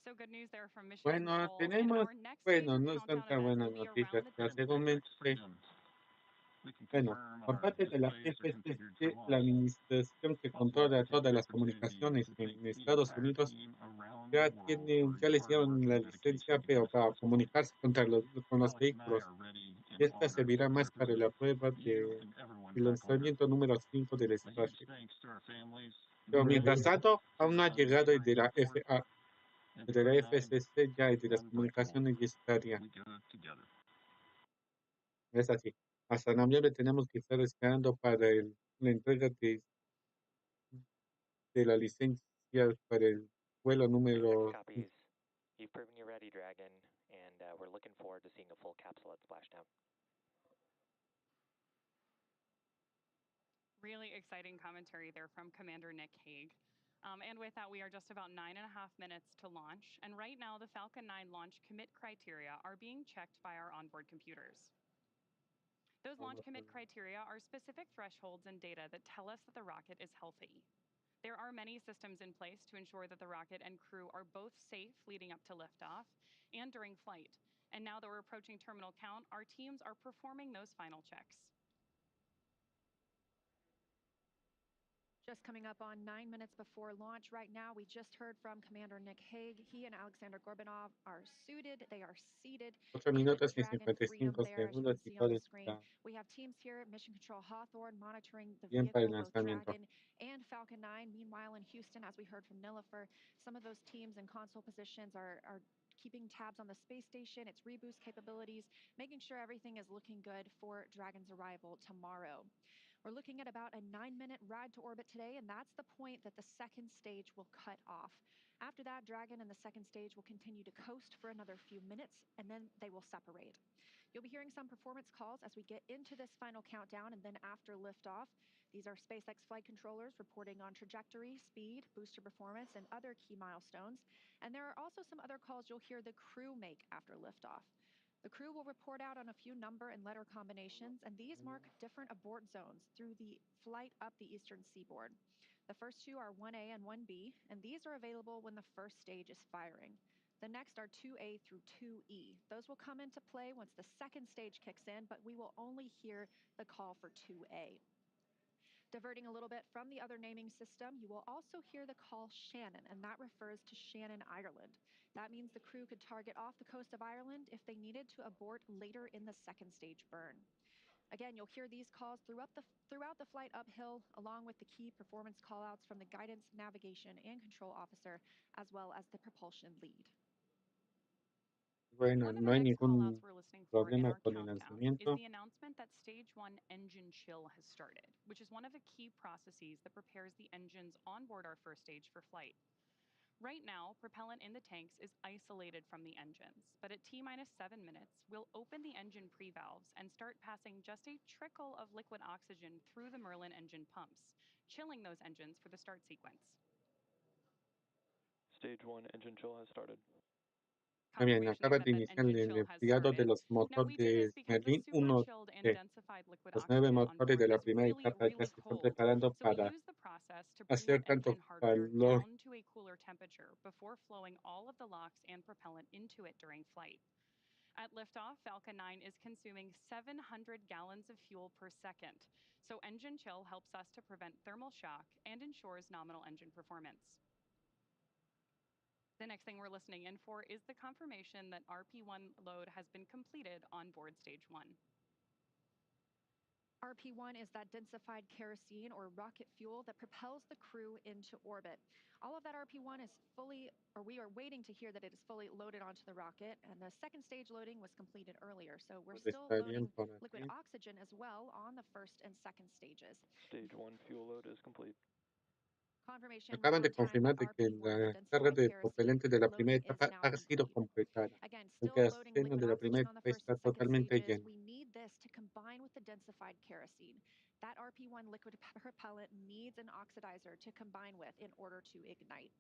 So good news there from Mission Bueno, Control. tenemos, And our next bueno, major no son countdown tan event buenas will be noticias. around the La terminal. bueno, por parte de la FCC, la administración que controla todas las comunicaciones en Estados Unidos, ya le hicieron la licencia, pero para comunicarse con los vehículos. Esta servirá más para la prueba del lanzamiento número 5 del espacio. Pero mientras tanto, aún no ha llegado el de la FCC ya y de las comunicaciones ya estaría. Es así. Hasta noviembre tenemos que estar esperando para la entrega de la licencia para el vuelo número. Copies. You've proven you're ready, Dragon, and we're looking forward to seeing a full capsule at splashdown. Really exciting commentary there from Commander Nick Hague. And with that, we are just about 9.5 minutes to launch. And right now, the Falcon 9 launch commit criteria are being checked by our onboard computers. Those launch commit criteria are specific thresholds and data that tell us that the rocket is healthy. There are many systems in place to ensure that the rocket and crew are both safe leading up to liftoff and during flight. And now that we're approaching terminal count, our teams are performing those final checks. Just coming up on 9 minutes before launch right now, we just heard from Commander Nick Hague. He and Alexander Gorbanov are suited. They are seated. 8 minutos y 55 segundos y todo está We have teams here at Mission Control Hawthorne monitoring the bien para el vehicle, both lanzamiento. Dragon and Falcon 9. Meanwhile, in Houston, as we heard from Nilifer, some of those teams in console positions are keeping tabs on the space station, its reboost capabilities, making sure everything is looking good for Dragon's arrival tomorrow. We're looking at about a 9-minute ride to orbit today, and that's the point that the second stage will cut off. After that, Dragon and the second stage will continue to coast for another few minutes, and then they will separate. You'll be hearing some performance calls as we get into this final countdown, and then after liftoff. These are SpaceX flight controllers reporting on trajectory, speed, booster performance, and other key milestones. And there are also some other calls you'll hear the crew make after liftoff. The crew will report out on a few number and letter combinations, and these mark different abort zones through the flight up the eastern seaboard. The first two are 1A and 1B, and these are available when the first stage is firing. The next are 2A through 2E. Those will come into play once the second stage kicks in, but we will only hear the call for 2A. Diverting a little bit from the other naming system, you will also hear the call Shannon, and that refers to Shannon, Ireland. That means the crew could target off the coast of Ireland if they needed to abort later in the second stage burn. Again, you'll hear these calls throughout the flight uphill, along with the key performance callouts from the guidance, navigation, and control officer, as well as the propulsion lead. Bueno, One of the no hay next ningún callouts we're listening for in problema our con el countdown is lanzamiento. the announcement that Stage 1 engine chill has started, which is one of the key processes that prepares the engines on board our first stage for flight. Right now, propellant in the tanks is isolated from the engines, but at T-minus 7 minutes, we'll open the engine pre-valves and start passing just a trickle of liquid oxygen through the Merlin engine pumps, chilling those engines for the start sequence. Stage 1 engine chill has started. Muy bien, acaba de iniciar el enfriado de los motores Merlin. Uno de los 9 motores de la primera etapa ya se están preparando para hacer tanto calor. Down to a cooler temperature before flowing all of the LOX and propellant into it during flight. At liftoff, Falcon 9 is consuming 700 gallons of fuel per second, so engine chill helps us to prevent thermal shock and ensures nominal engine performance. The next thing we're listening in for is the confirmation that RP1 load has been completed on board Stage 1. RP1 is that densified kerosene or rocket fuel that propels the crew into orbit. All of that RP1 is we are waiting to hear that it is fully loaded onto the rocket, and the second stage loading was completed earlier. So we're still loading liquid oxygen as well on the first and second stages. Stage 1 fuel load is complete. Acaban de confirmar de que la carga de propelente de la primera etapa ha sido completada, aunque el seno de la primera etapa está totalmente lleno. We need this to combine with the densified kerosene. That RP1 liquid propellant needs an oxidizer to combine with in order to ignite.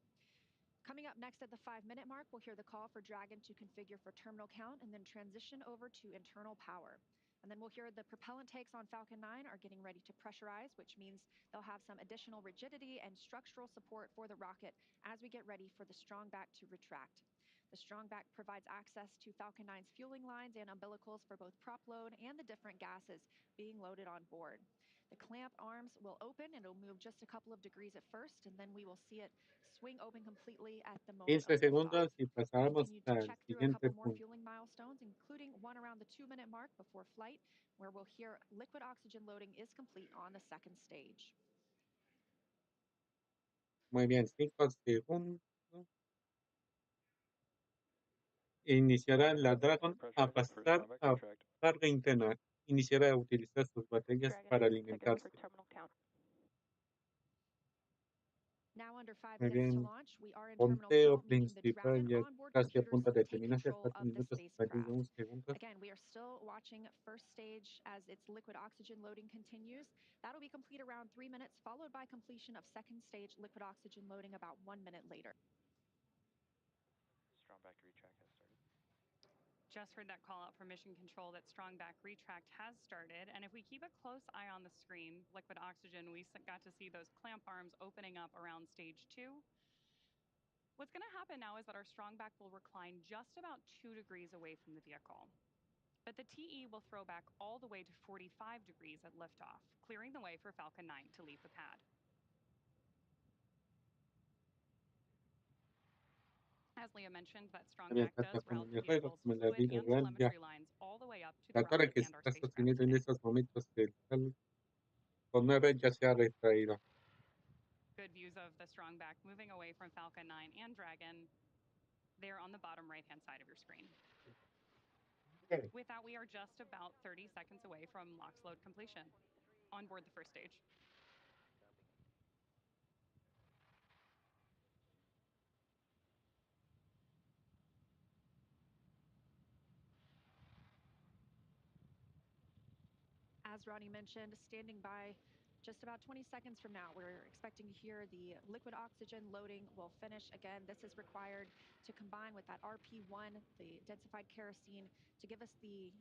Coming up next at the 5-minute mark, we'll hear the call for Dragon to configure for terminal count and then transition over to internal power. And then we'll hear the propellant tanks on Falcon 9 are getting ready to pressurize, which means they'll have some additional rigidity and structural support for the rocket as we get ready for the strong back to retract. The strong back provides access to Falcon 9's fueling lines and umbilicals for both prop load and the different gases being loaded on board. The clamp arms will open and it'll move just a couple of degrees at first, and then we will see it swing open completely at the moment 15 of segundos liftoff. y pasamos Continue to al check through a siguiente couple more punto. fueling milestones, including one around the 2-minute mark before flight, where we'll hear liquid oxygen loading is complete on the second stage. Muy bien, 5 segundos. Iniciará la Dragon a pasar a carga interna. Iniciará a utilizar sus baterías para alimentarse. Now under 5 Muy minutes to bien. launch, we are in terminal Conteo count, meaning the principal Dragon ya onboard casi a computers punto de take terminarse, control 4 of the minutos spacecraft. 41 segundos. Again, we are still watching first stage as its liquid oxygen loading continues. That'll be complete around 3 minutes, followed by completion of second stage liquid oxygen loading about 1 minute later. Strong back retract has started. Just heard that call out from Mission Control that strong back retract has started. And if we keep a close eye on the screen, liquid oxygen, we got to see those clamp arms opening up around stage 2. What's going to happen now is that our strong back will recline just about 2 degrees away from the vehicle. But the TE will throw back all the way to 45 degrees at liftoff, clearing the way for Falcon 9 to leave the pad. As Leah mentioned, that strong back does route the vehicle's fluid and telemetry lines all the way up to the La torre rocket que and our está spacecraft sosteniendo en today. estos momentos el con 9 ya se ha retraído. Good views of the strong back moving away from Falcon 9 and Dragon there on the bottom right-hand side of your screen. Okay. With that, we are just about 30 seconds away from LOX load completion on board the first stage. As Ronnie mentioned, standing by just about 20 seconds from now, we're expecting to hear the liquid oxygen loading will finish. Again, this is required to combine with that RP1, the densified kerosene, to give us the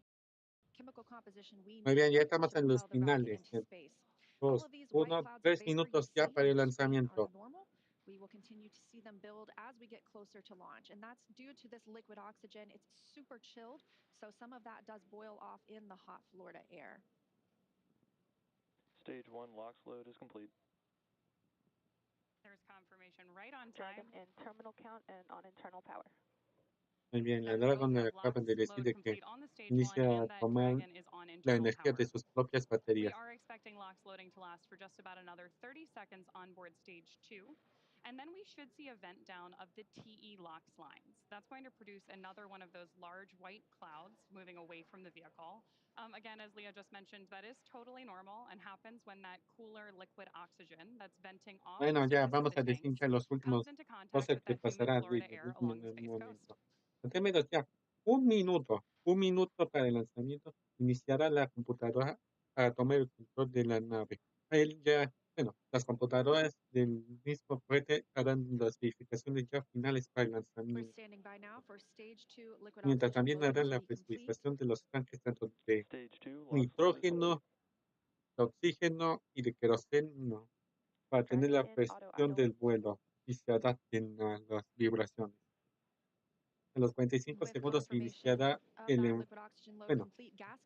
chemical composition we Muy need bien, ya to estamos en los propel the rocket finales. into space. 2, All of these white 1, clouds of 3 vapor you minutos see ya on para el your screen lanzamiento. are normal. We will continue to see them build as we get closer to launch. And that's due to this liquid oxygen. It's super chilled, so some of that does boil off in the hot Florida air. Stage 1 LOX load is complete. There's confirmation right on time. Dragon in terminal count and on internal power. Muy bien, la That we both Dragon have acaban de LOX decir load de que complete on the stage 1 inicia a and that tomar Dragon is on la internal energía power. de sus propias We baterías. are expecting LOX loading to last for just about another 30 seconds on board stage 2. And then we should see a vent down of the TE LOX lines. That's going to produce another one of those large white clouds moving away from the vehicle. Again, as Leah just mentioned, that is totally normal and happens when that cooler liquid oxygen that's venting off Bueno, the ya surface vamos of a the decir tanks ya los últimos comes into contact cosas with que that humid pasará Florida Rick, air along the en un Space Coast. momento. Contenidos ya. Un minuto para el lanzamiento. Iniciará la computadora para tomar el control de la nave. Él ya, bueno, las computadoras del mismo cohete harán las verificaciones ya finales para el We're lanzamiento. standing by now for stage 2 liquid Mientras oxygen también loading harán to la be complete. presurización de los tanques tanto de Stage 2, nitrógeno, de oxígeno y de queroseno para tener la presión del vuelo y se adapten a las vibraciones. En los 45 segundos se iniciará bueno,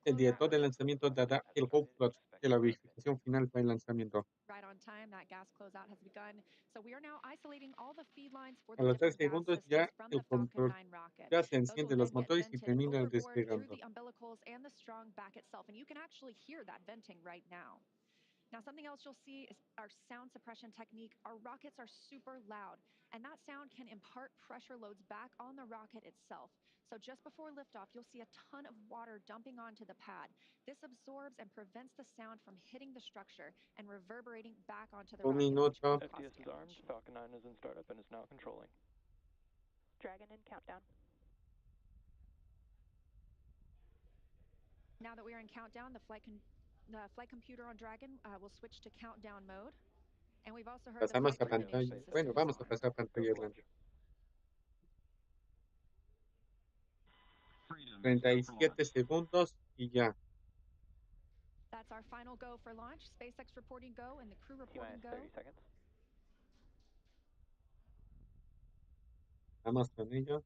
el director de lanzamiento dará el go clutch de la verificación final para el lanzamiento. Right on time, that gas closeout has begun. So we are now isolating all the feed lines for A the los 3 different gas segundos systems ya from el the Falcon control 9 rocket. ya se Those will encienden los then get motores y vented termina overboard through despegando. the umbilicals and the strong back itself. And you can actually hear that venting right now. Now, something else you'll see is our sound suppression technique. Our rockets are super loud, and that sound can impart pressure loads back on the rocket itself. So just before liftoff, you'll see a ton of water dumping onto the pad. This absorbs and prevents the sound from hitting the structure and reverberating back onto the Un rocket, which minuto. can cause FTS is armed. Falcon 9 is in startup and is now controlling. Dragon in countdown. Now that we are in countdown, the flight computer on Dragon will switch to countdown mode. And we've also heard the Pasamos flight a pantalla. termination system Bueno, is vamos a on. pasar a pantalla grande. 37 segundos y ya. That's our final go for launch. SpaceX reporting go and the crew reporting go. 30 seconds. Vamos con ello.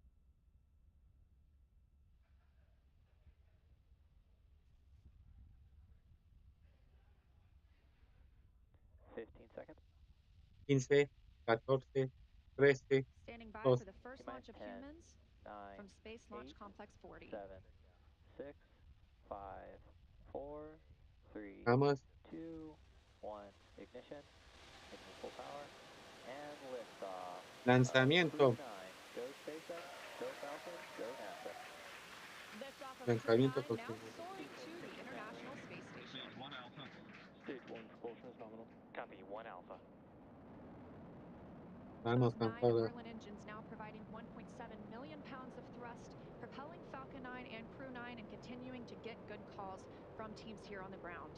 Seconds. 15, 14, 13, Standing by 2, for the first launch of 10, humans 9, from Space Launch 8, Complex 40. 7, 6, 5, 4, 3, vamos. 2, 1. Ignition. Engine full power. And liftoff. Lanzamiento. Crew-9. Go SpaceX. Go Falcon. Go NASA. Liftoff of Lanzamiento Crew-9 now continuo. soaring to the International Space Station. Stage 1 Alpha. Stage 1 propulsion is nominal. Copy 1 Alpha. Vamos Those con 9 todo. Merlin engines now providing 1.7 million pounds of thrust, propelling Falcon 9 and Crew-9 and continuing to get good calls from teams here on the ground.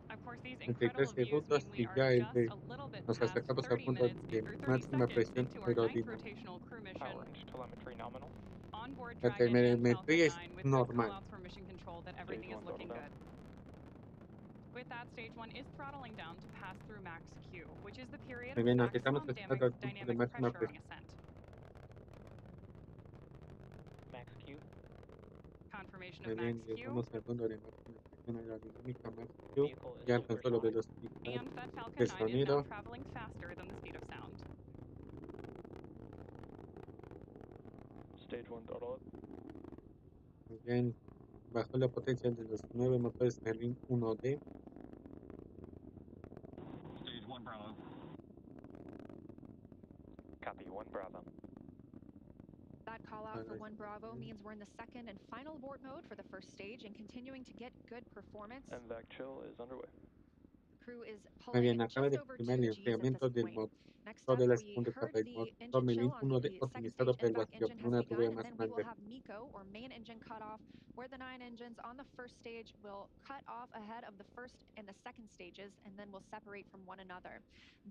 Of course, these 33 incredible views segundos mean y we are ya es just de, a little bit nos past acercamos al 30 punto minutes de or 30 máxima seconds presión into our 9th aerodinámica. rotational crew mission. Power and telemetry nominal. Onboard La Dragon and Falcon telemetría es 9 with good normal. callouts for mission control that everything is looking good. With that, stage 1 is throttling down to pass through max Q, which is the period Muy of bien, nos estamos maximum acercando al punto de dynamic máxima pressure on presión. ascent. Max Q. Confirmation Muy of bien, max Q. llegamos al punto de máxima presión aerodinámica, max Q. Vehicle is Ya alcanzó la supersonic. velocidad And that Falcon de 9 is now sonido. traveling faster than the speed of sound. Stage 1 throttle up. Muy bien, bajó la potencia de los 9 motores Merlin 1D. Stage 1 Bravo. Copy 1 Bravo. That call out for 1 Bravo means we're in the second and final abort mode for the first stage and continuing to get good performance. And vac chill is underway. The crew is Muy pulling bien, acaba just de over confirmar 2 el Gs at enfriamiento this del point. motor Next de up, la we segunda heard etapa del the motor engine Merlin chill on 1D the second optimizado stage para el NVAC vacío engine con has una begun, tubería and más then we grande. will have MECO, or main engine cutoff, where the 9 engines on the first stage will cut off ahead of the first and the second stages, and then will separate from one another.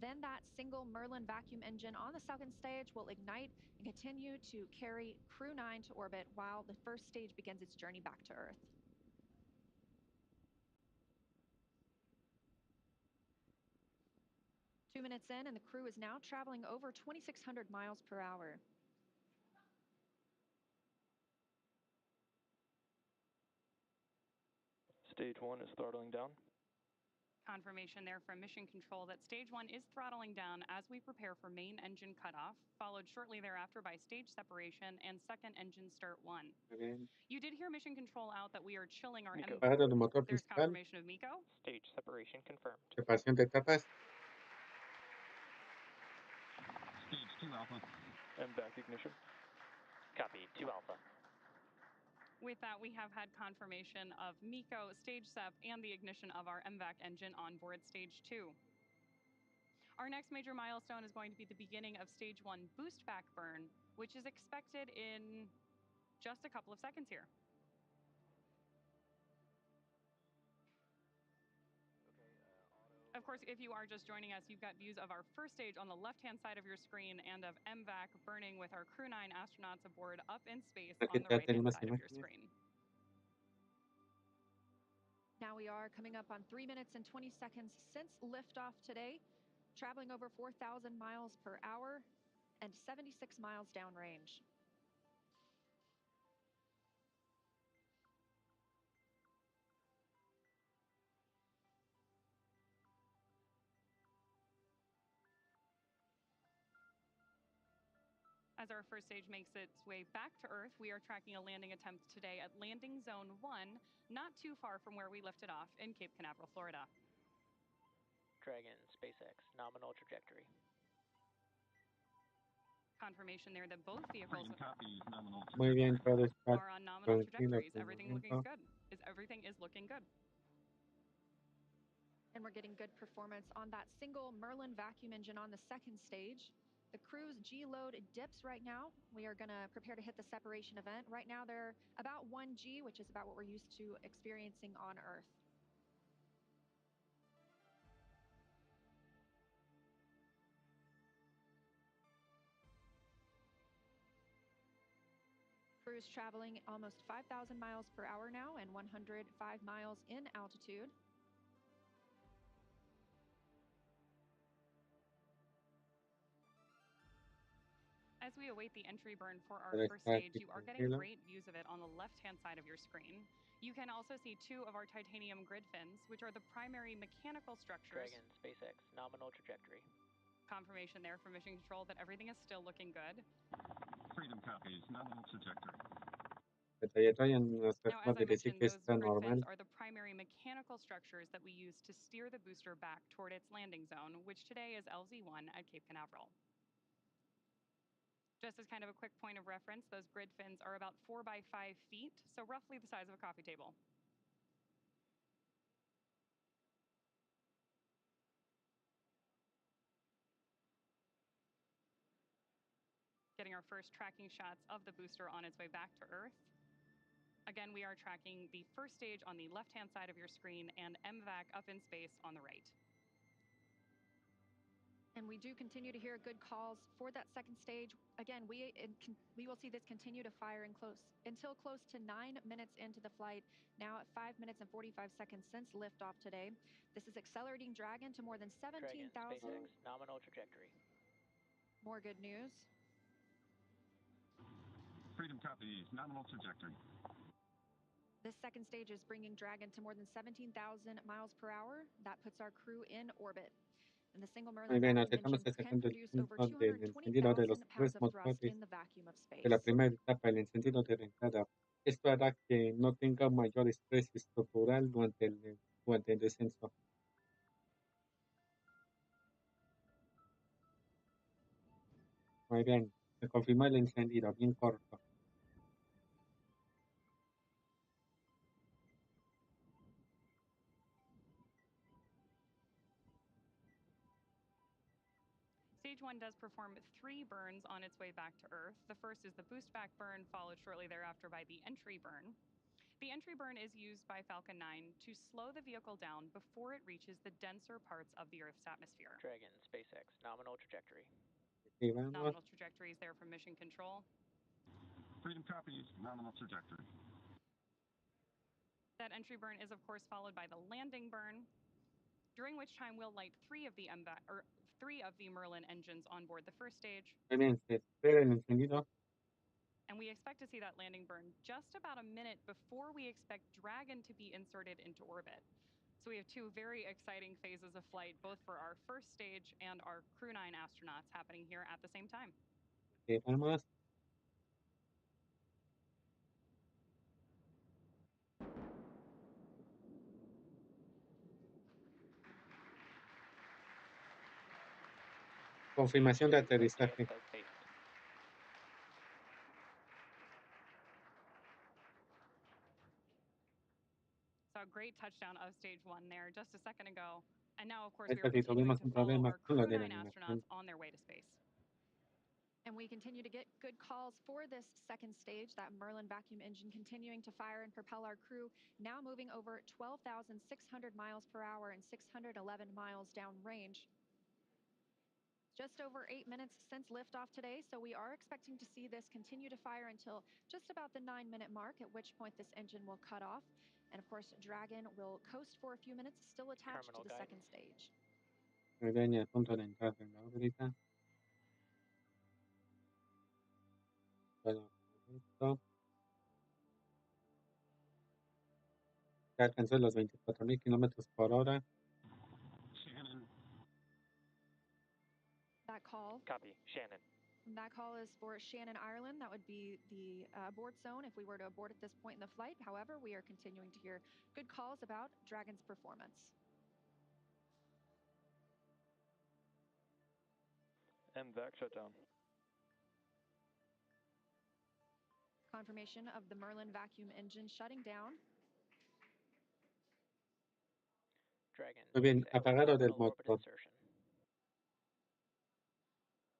Then that single Merlin vacuum engine on the second stage will ignite and continue to carry Crew-9 to orbit while the first stage begins its journey back to Earth. Two minutes in, and the crew is now traveling over 2,600 miles per hour. Stage 1 is throttling down. Confirmation there from Mission Control that Stage 1 is throttling down as we prepare for main engine cutoff, followed shortly thereafter by stage separation and second engine start 1. Muy bien. You did hear Mission Control out that we are chilling our Miko. Apagado el motor There's principal. confirmation of Miko. Stage separation confirmed. Separación de etapas. Stage 2 Alpha. MVAC ignition. Copy, 2 Alpha. With that, we have had confirmation of MECO, stage SEP, and the ignition of our MVAC engine on board stage 2. Our next major milestone is going to be the beginning of stage 1 boost back burn, which is expected in just a couple of seconds here. Of course, if you are just joining us, you've got views of our first stage on the left-hand side of your screen and of MVAC burning with our Crew-9 astronauts aboard up in space on the right-hand side of your screen. Now we are coming up on 3 minutes and 20 seconds since liftoff today, traveling over 4,000 miles per hour and 76 miles downrange. As our first stage makes its way back to Earth, we are tracking a landing attempt today at landing zone 1, not too far from where we lifted off in Cape Canaveral, Florida. Dragon, SpaceX, nominal trajectory. Confirmation there that both vehicles Muy bien, todo está are on nominal tranquilo trajectories. por el Everything looking momento. good. Everything is looking good. And we're getting good performance on that single Merlin vacuum engine on the second stage. The crew's G-load dips right now. We are going to prepare to hit the separation event. Right now, they're about 1 G, which is about what we're used to experiencing on Earth. Crew's traveling almost 5,000 miles per hour now and 105 miles in altitude. As we await the entry burn for our Todo first está stage, aquí you are getting tranquilo. great views of it on the left-hand side of your screen. You can also see 2 of our titanium grid fins, which are the primary mechanical structures. Dragon, SpaceX, nominal trajectory. Confirmation there from Mission Control that everything is still looking good. Freedom copies, nominal trajectory. La trayectoria nos Now, acaba as I de decir mentioned, que those está grid normal. fins are the primary mechanical structures that we use to steer the booster back toward its landing zone, which today is LZ-1 at Cape Canaveral. Just as kind of a quick point of reference, those grid fins are about 4 by 5 feet, so roughly the size of a coffee table. Getting our first tracking shots of the booster on its way back to Earth. Again, we are tracking the first stage on the left-hand side of your screen and MVAC up in space on the right. And we do continue to hear good calls for that second stage. Again, we will see this continue to fire until close to 9 minutes into the flight, now at 5 minutes and 45 seconds since liftoff today. This is accelerating Dragon to more than 17,000. Dragon, SpaceX, nominal trajectory. More good news. Freedom copies, nominal trajectory. This second stage is bringing Dragon to more than 17,000 miles per hour. That puts our crew in orbit. And the single Muy Merlin bien, vacuum aceptamos engine el can segundo produce over punto del encendido de los 220,000 tres pounds of thrust motores in the vacuum of space. de la primera etapa del encendido de la entrada. Esto hará que no tenga mayor estrés estructural durante el descenso. Muy bien, se confirmó el encendido, bien corto. Stage 1 does perform 3 burns on its way back to Earth. The first is the boost back burn, followed shortly thereafter by the entry burn. The entry burn is used by Falcon 9 to slow the vehicle down before it reaches the denser parts of the Earth's atmosphere. Dragon, SpaceX, nominal trajectory. Nominal trajectories there from Mission Control. Freedom copies, nominal trajectory. That entry burn is, of course, followed by the landing burn, during which time we'll light 3 of the Merlin engines on board the first stage. Muy bien, se espera el encendido. And we expect to see that landing burn just about a minute before we expect Dragon to be inserted into orbit. So we have two very exciting phases of flight, both for our first stage and our Crew-9 astronauts happening here at the same time. Vamos. Confirmación de aterrizaje. Saw a great touchdown of stage 1 there just a second ago. And now, of course, we are Esta sí continuing tuvimos to un follow problema our con lo de la Crew-9 animación. astronauts on their way to space. And we continue to get good calls for this second stage. That Merlin vacuum engine continuing to fire and propel our crew, now moving over 12,600 miles per hour and 611 miles downrange. Just over 8 minutes since liftoff today, so we are expecting to see this continue to fire until just about the 9-minute mark, at which point this engine will cut off. And of course, Dragon will coast for a few minutes, still attached to the second stage. Regaña, punto de entrada en la órbita. Todo correcto. Ya alcanzó los 24,000 kilómetros por hora. That call. Copy. Shannon. That call is for Shannon, Ireland. That would be the abort zone if we were to abort at this point in the flight. However, we are continuing to hear good calls about Dragon's performance. MVAC shutdown. Confirmation of the Merlin vacuum engine shutting down. Dragon. Muy bien, apagado del motor.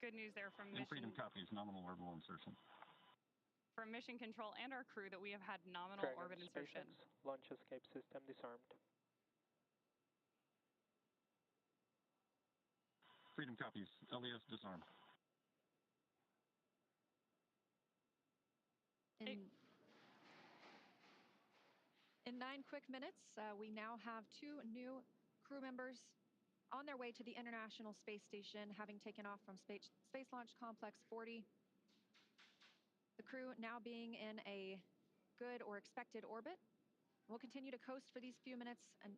Good news there from Freedom mission, copies, nominal orbital insertion. from mission control and our crew that we have had nominal Dragon, orbit insertion. SpaceX, launch escape system disarmed. Freedom copies, LES disarmed. In 9 quick minutes, we now have 2 new crew members on their way to the International Space Station, having taken off from Space Launch Complex 40. The crew now being in a good or expected orbit. We'll continue to coast for these few minutes, and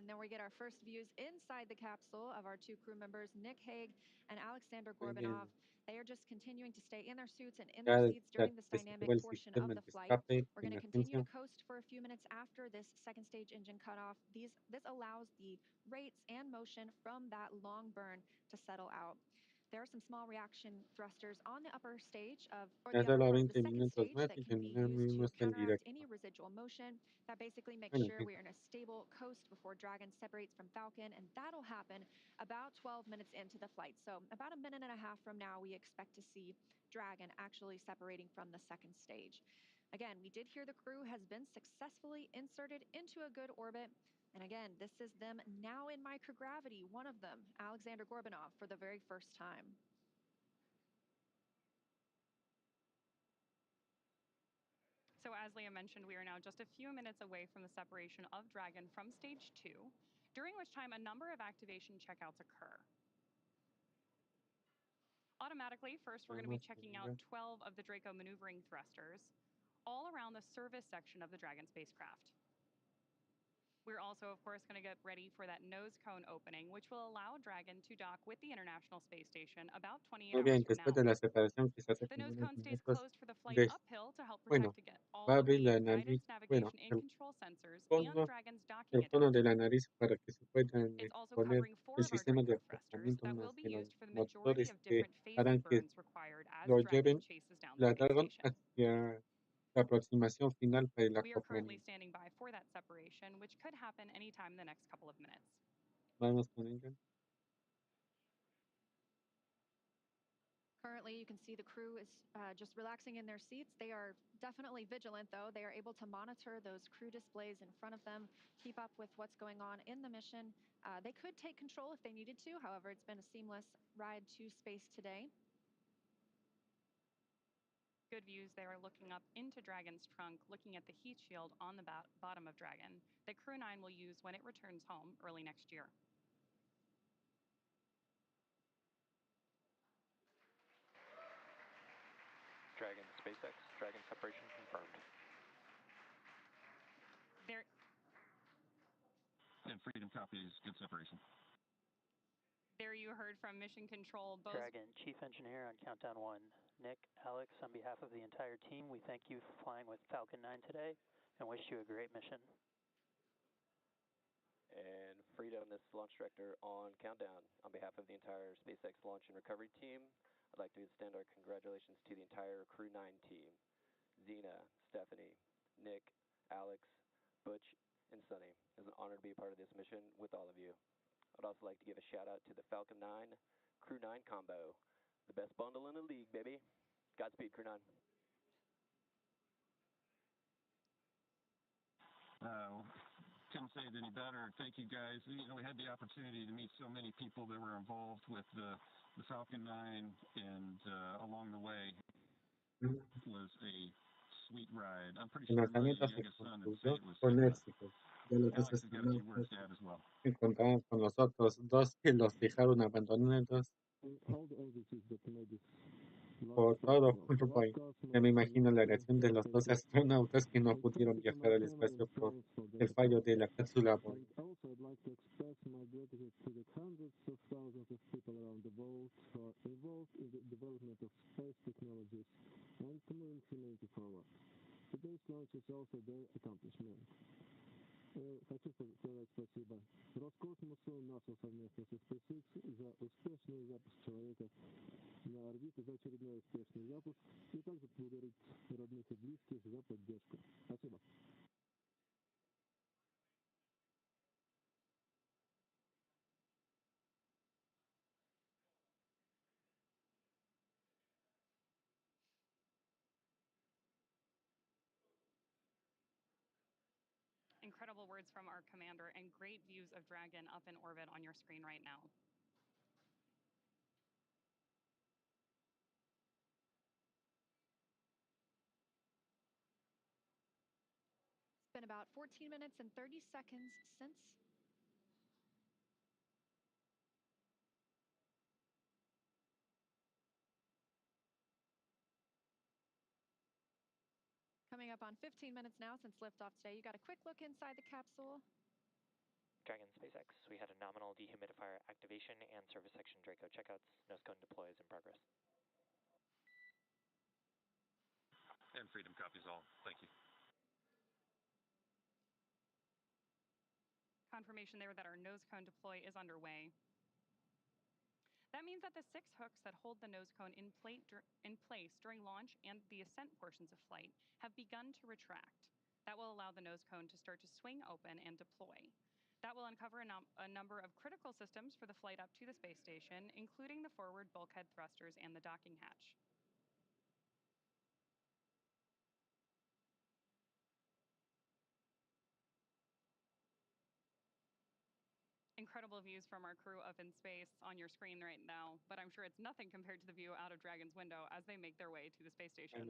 then we get our first views inside the capsule of our 2 crew members, Nick Hague and Alexander Gorbanov. They are just continuing to stay in their suits and in their seats during this dynamic portion of the flight. We're going to continue to coast for a few minutes after this second stage engine cutoff. This allows the rates and motion from that long burn to settle out. There are some small reaction thrusters on the upper stage or the upper part of the second stage that can be used to counteract any residual motion. That basically makes sure we're in a stable coast before Dragon separates from Falcon, and that'll happen about 12 minutes into the flight. So about a minute and a half from now, we expect to see Dragon actually separating from the second stage. Again, we did hear the crew has been successfully inserted into a good orbit. And again, this is them now in microgravity, one of them, Alexander Gorbanov, for the very first time. So as Leah mentioned, we are now just a few minutes away from the separation of Dragon from stage 2, during which time a number of activation checkouts occur. Automatically, first we're going to be checking out 12 of the Draco maneuvering thrusters all around the service section of the Dragon spacecraft. We're also, of course, going to get ready for that nose cone opening, which will allow Dragon to dock with the International Space Station about 28 Muy bien, hours from después now. de la separación que se hace The con nose unos cone stays minutos closed for the flight de, uphill to help bueno, protect again all va a of abrir the la guidance, nariz, bueno, navigation, and control sensors and fondo, Dragon's docking el cono de adapter. la nariz para que se puedan It's also poner covering 4 el of our sistema de Draco thrusters aplastamiento that más will be de los used for the majority motores of que different phase harán of que burns required as lo Dragon lleven chases down the la space Dragon station. hacia la aproximación final para el We are currently acoplamiento. standing by for that separation, which could happen anytime in the next couple of minutes. Vamos con ella. Currently, you can see the crew is just relaxing in their seats. They are definitely vigilant, though. They are able to monitor those crew displays in front of them, keep up with what's going on in the mission. They could take control if they needed to. However, it's been a seamless ride to space today. Good views there, looking up into Dragon's trunk, looking at the heat shield on the bottom of Dragon that Crew-9 will use when it returns home early next year. Dragon SpaceX, Dragon separation confirmed. And Freedom copies, good separation. There you heard from Mission Control. Both Dragon, Chief Engineer on Countdown 1. Nick, Alex, on behalf of the entire team, we thank you for flying with Falcon 9 today and wish you a great mission. And Freedom, this is Launch Director on Countdown. On behalf of the entire SpaceX Launch and Recovery team, I'd like to extend our congratulations to the entire Crew-9 team. Zena, Stephanie, Nick, Alex, Butch, and Sunny. It's an honor to be a part of this mission with all of you. I'd also like to give a shout out to the Falcon 9 Crew-9 combo. The best bundle in the league, baby. Godspeed, Crew-9. Couldn't say it any better. Thank you, guys. You know, we had the opportunity to meet so many people that were involved with the Falcon 9, and along the way was a sweet ride. I'm pretty El sure my lanzamiento se youngest son would say concluyó it was con super. éxito. Ya los dos Alex has got a few words astronautas to add as well. se encontraban con los otros dos que los dejaron abandonados por todo Uruguay. Ya me imagino la reacción de los dos astronautas que no pudieron viajar al espacio por el fallo de la cápsula Apolo. Also, I'd like to express my gratitude to the hundreds of thousands of people around the world who are involved in the development of space technologies and to move humanity forward. Today's launch is also their accomplishment. Хочу сказать спасибо Роскосмосу, НАСА совместно со SpaceX за успешный запуск человека на орбиту, за очередной успешный запуск, и также поблагодарить родных и близких за поддержку. Спасибо. incredible words from our commander and great views of Dragon up in orbit on your screen right now. It's been about 14 minutes and 30 seconds since coming up on 15 minutes now since liftoff today. You got a quick look inside the capsule. Dragon SpaceX, we had a nominal dehumidifier activation and service section Draco checkouts. Nose cone deploy is in progress. And Freedom copies all. Thank you. Confirmation there that our nose cone deploy is underway. That means that the 6 hooks that hold the nose cone in place during launch and the ascent portions of flight have begun to retract. That will allow the nose cone to start to swing open and deploy. That will uncover a number of critical systems for the flight up to the space station, including the forward bulkhead thrusters and the docking hatch. Incredible views from our crew up in space on your screen right now, but I'm sure it's nothing compared to the view out of Dragon's window as they make their way to the space station.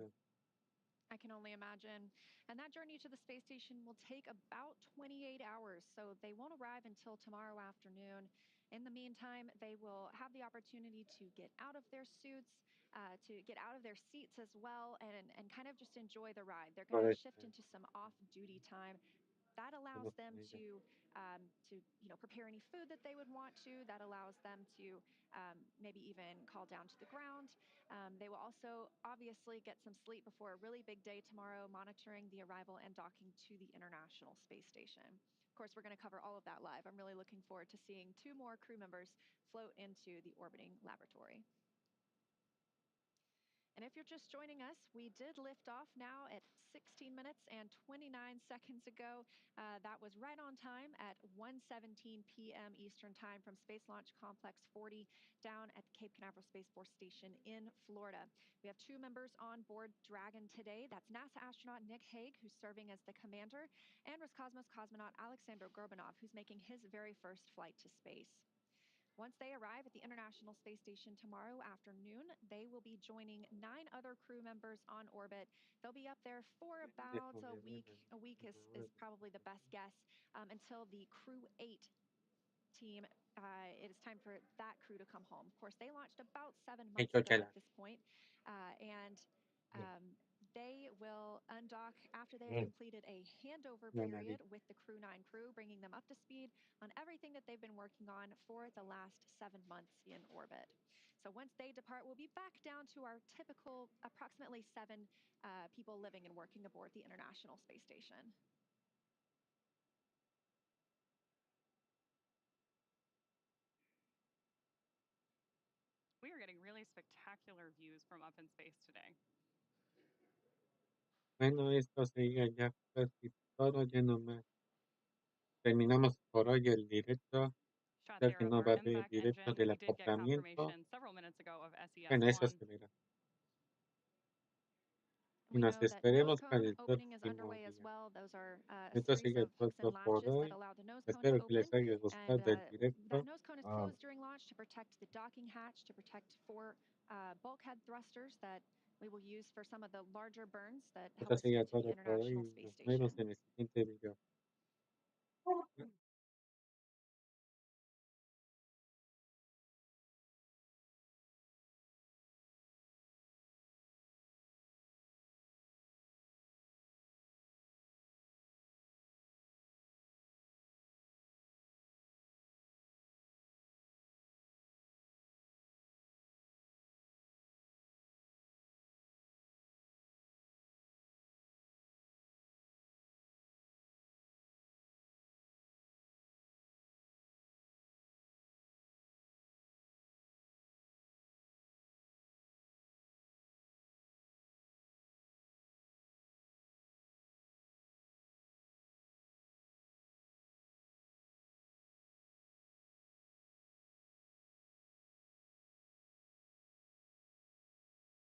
I can only imagine. And that journey to the space station will take about 28 hours, so they won't arrive until tomorrow afternoon. In the meantime, they will have the opportunity to get out of their suits, to get out of their seats as well, and kind of just enjoy the ride. They're going to shift into some off-duty time. That allows them to prepare any food that they would want to. That allows them to maybe even call down to the ground. They will also obviously get some sleep before a really big day tomorrow, monitoring the arrival and docking to the International Space Station. Of course, we're going to cover all of that live. I'm really looking forward to seeing 2 more crew members float into the orbiting laboratory. And if you're just joining us, we did lift off now at 16 minutes and 29 seconds ago. That was right on time at 1:17 p.m. Eastern Time from Space Launch Complex 40 down at the Cape Canaveral Space Force Station in Florida. We have 2 members on board Dragon today. That's NASA astronaut Nick Hague, who's serving as the commander, and Roscosmos cosmonaut Alexander Gorbanov, who's making his very first flight to space. Once they arrive at the International Space Station tomorrow afternoon, they will be joining 9 other crew members on orbit. They'll be up there for about a week. A week is probably the best guess until the Crew-8 team. It is time for that crew to come home. Of course, they launched about 7 months ago at this point. They will undock after they have completed a handover period with the Crew-9 crew, bringing them up to speed on everything that they've been working on for the last 7 months in orbit. So once they depart, we'll be back down to our typical approximately 7 people living and working aboard the International Space Station. We are getting really spectacular views from up in space today. Bueno, esto sería ya casi todo, ya nomás. Terminamos por hoy el directo. Shot Creo there que of no our va a haber MVAC directo engine. del We did get acoplamiento. confirmation several minutes ago of Bueno, eso SES-1. se verá. Y We nos know that esperemos nose para cone el opening is próximo underway as día. well. Those are a Esto series sigue of hooks todo and por latches that hoy. allow the nose cone to Espero que open. les haya And gustado el directo. that nose cone is closed during launch to protect the docking hatch, to protect 4 bulkhead thrusters that we will use for some of the larger burns that Esto help us sigue get to the todo por hoy. International Nos Space vemos Station. en el siguiente video.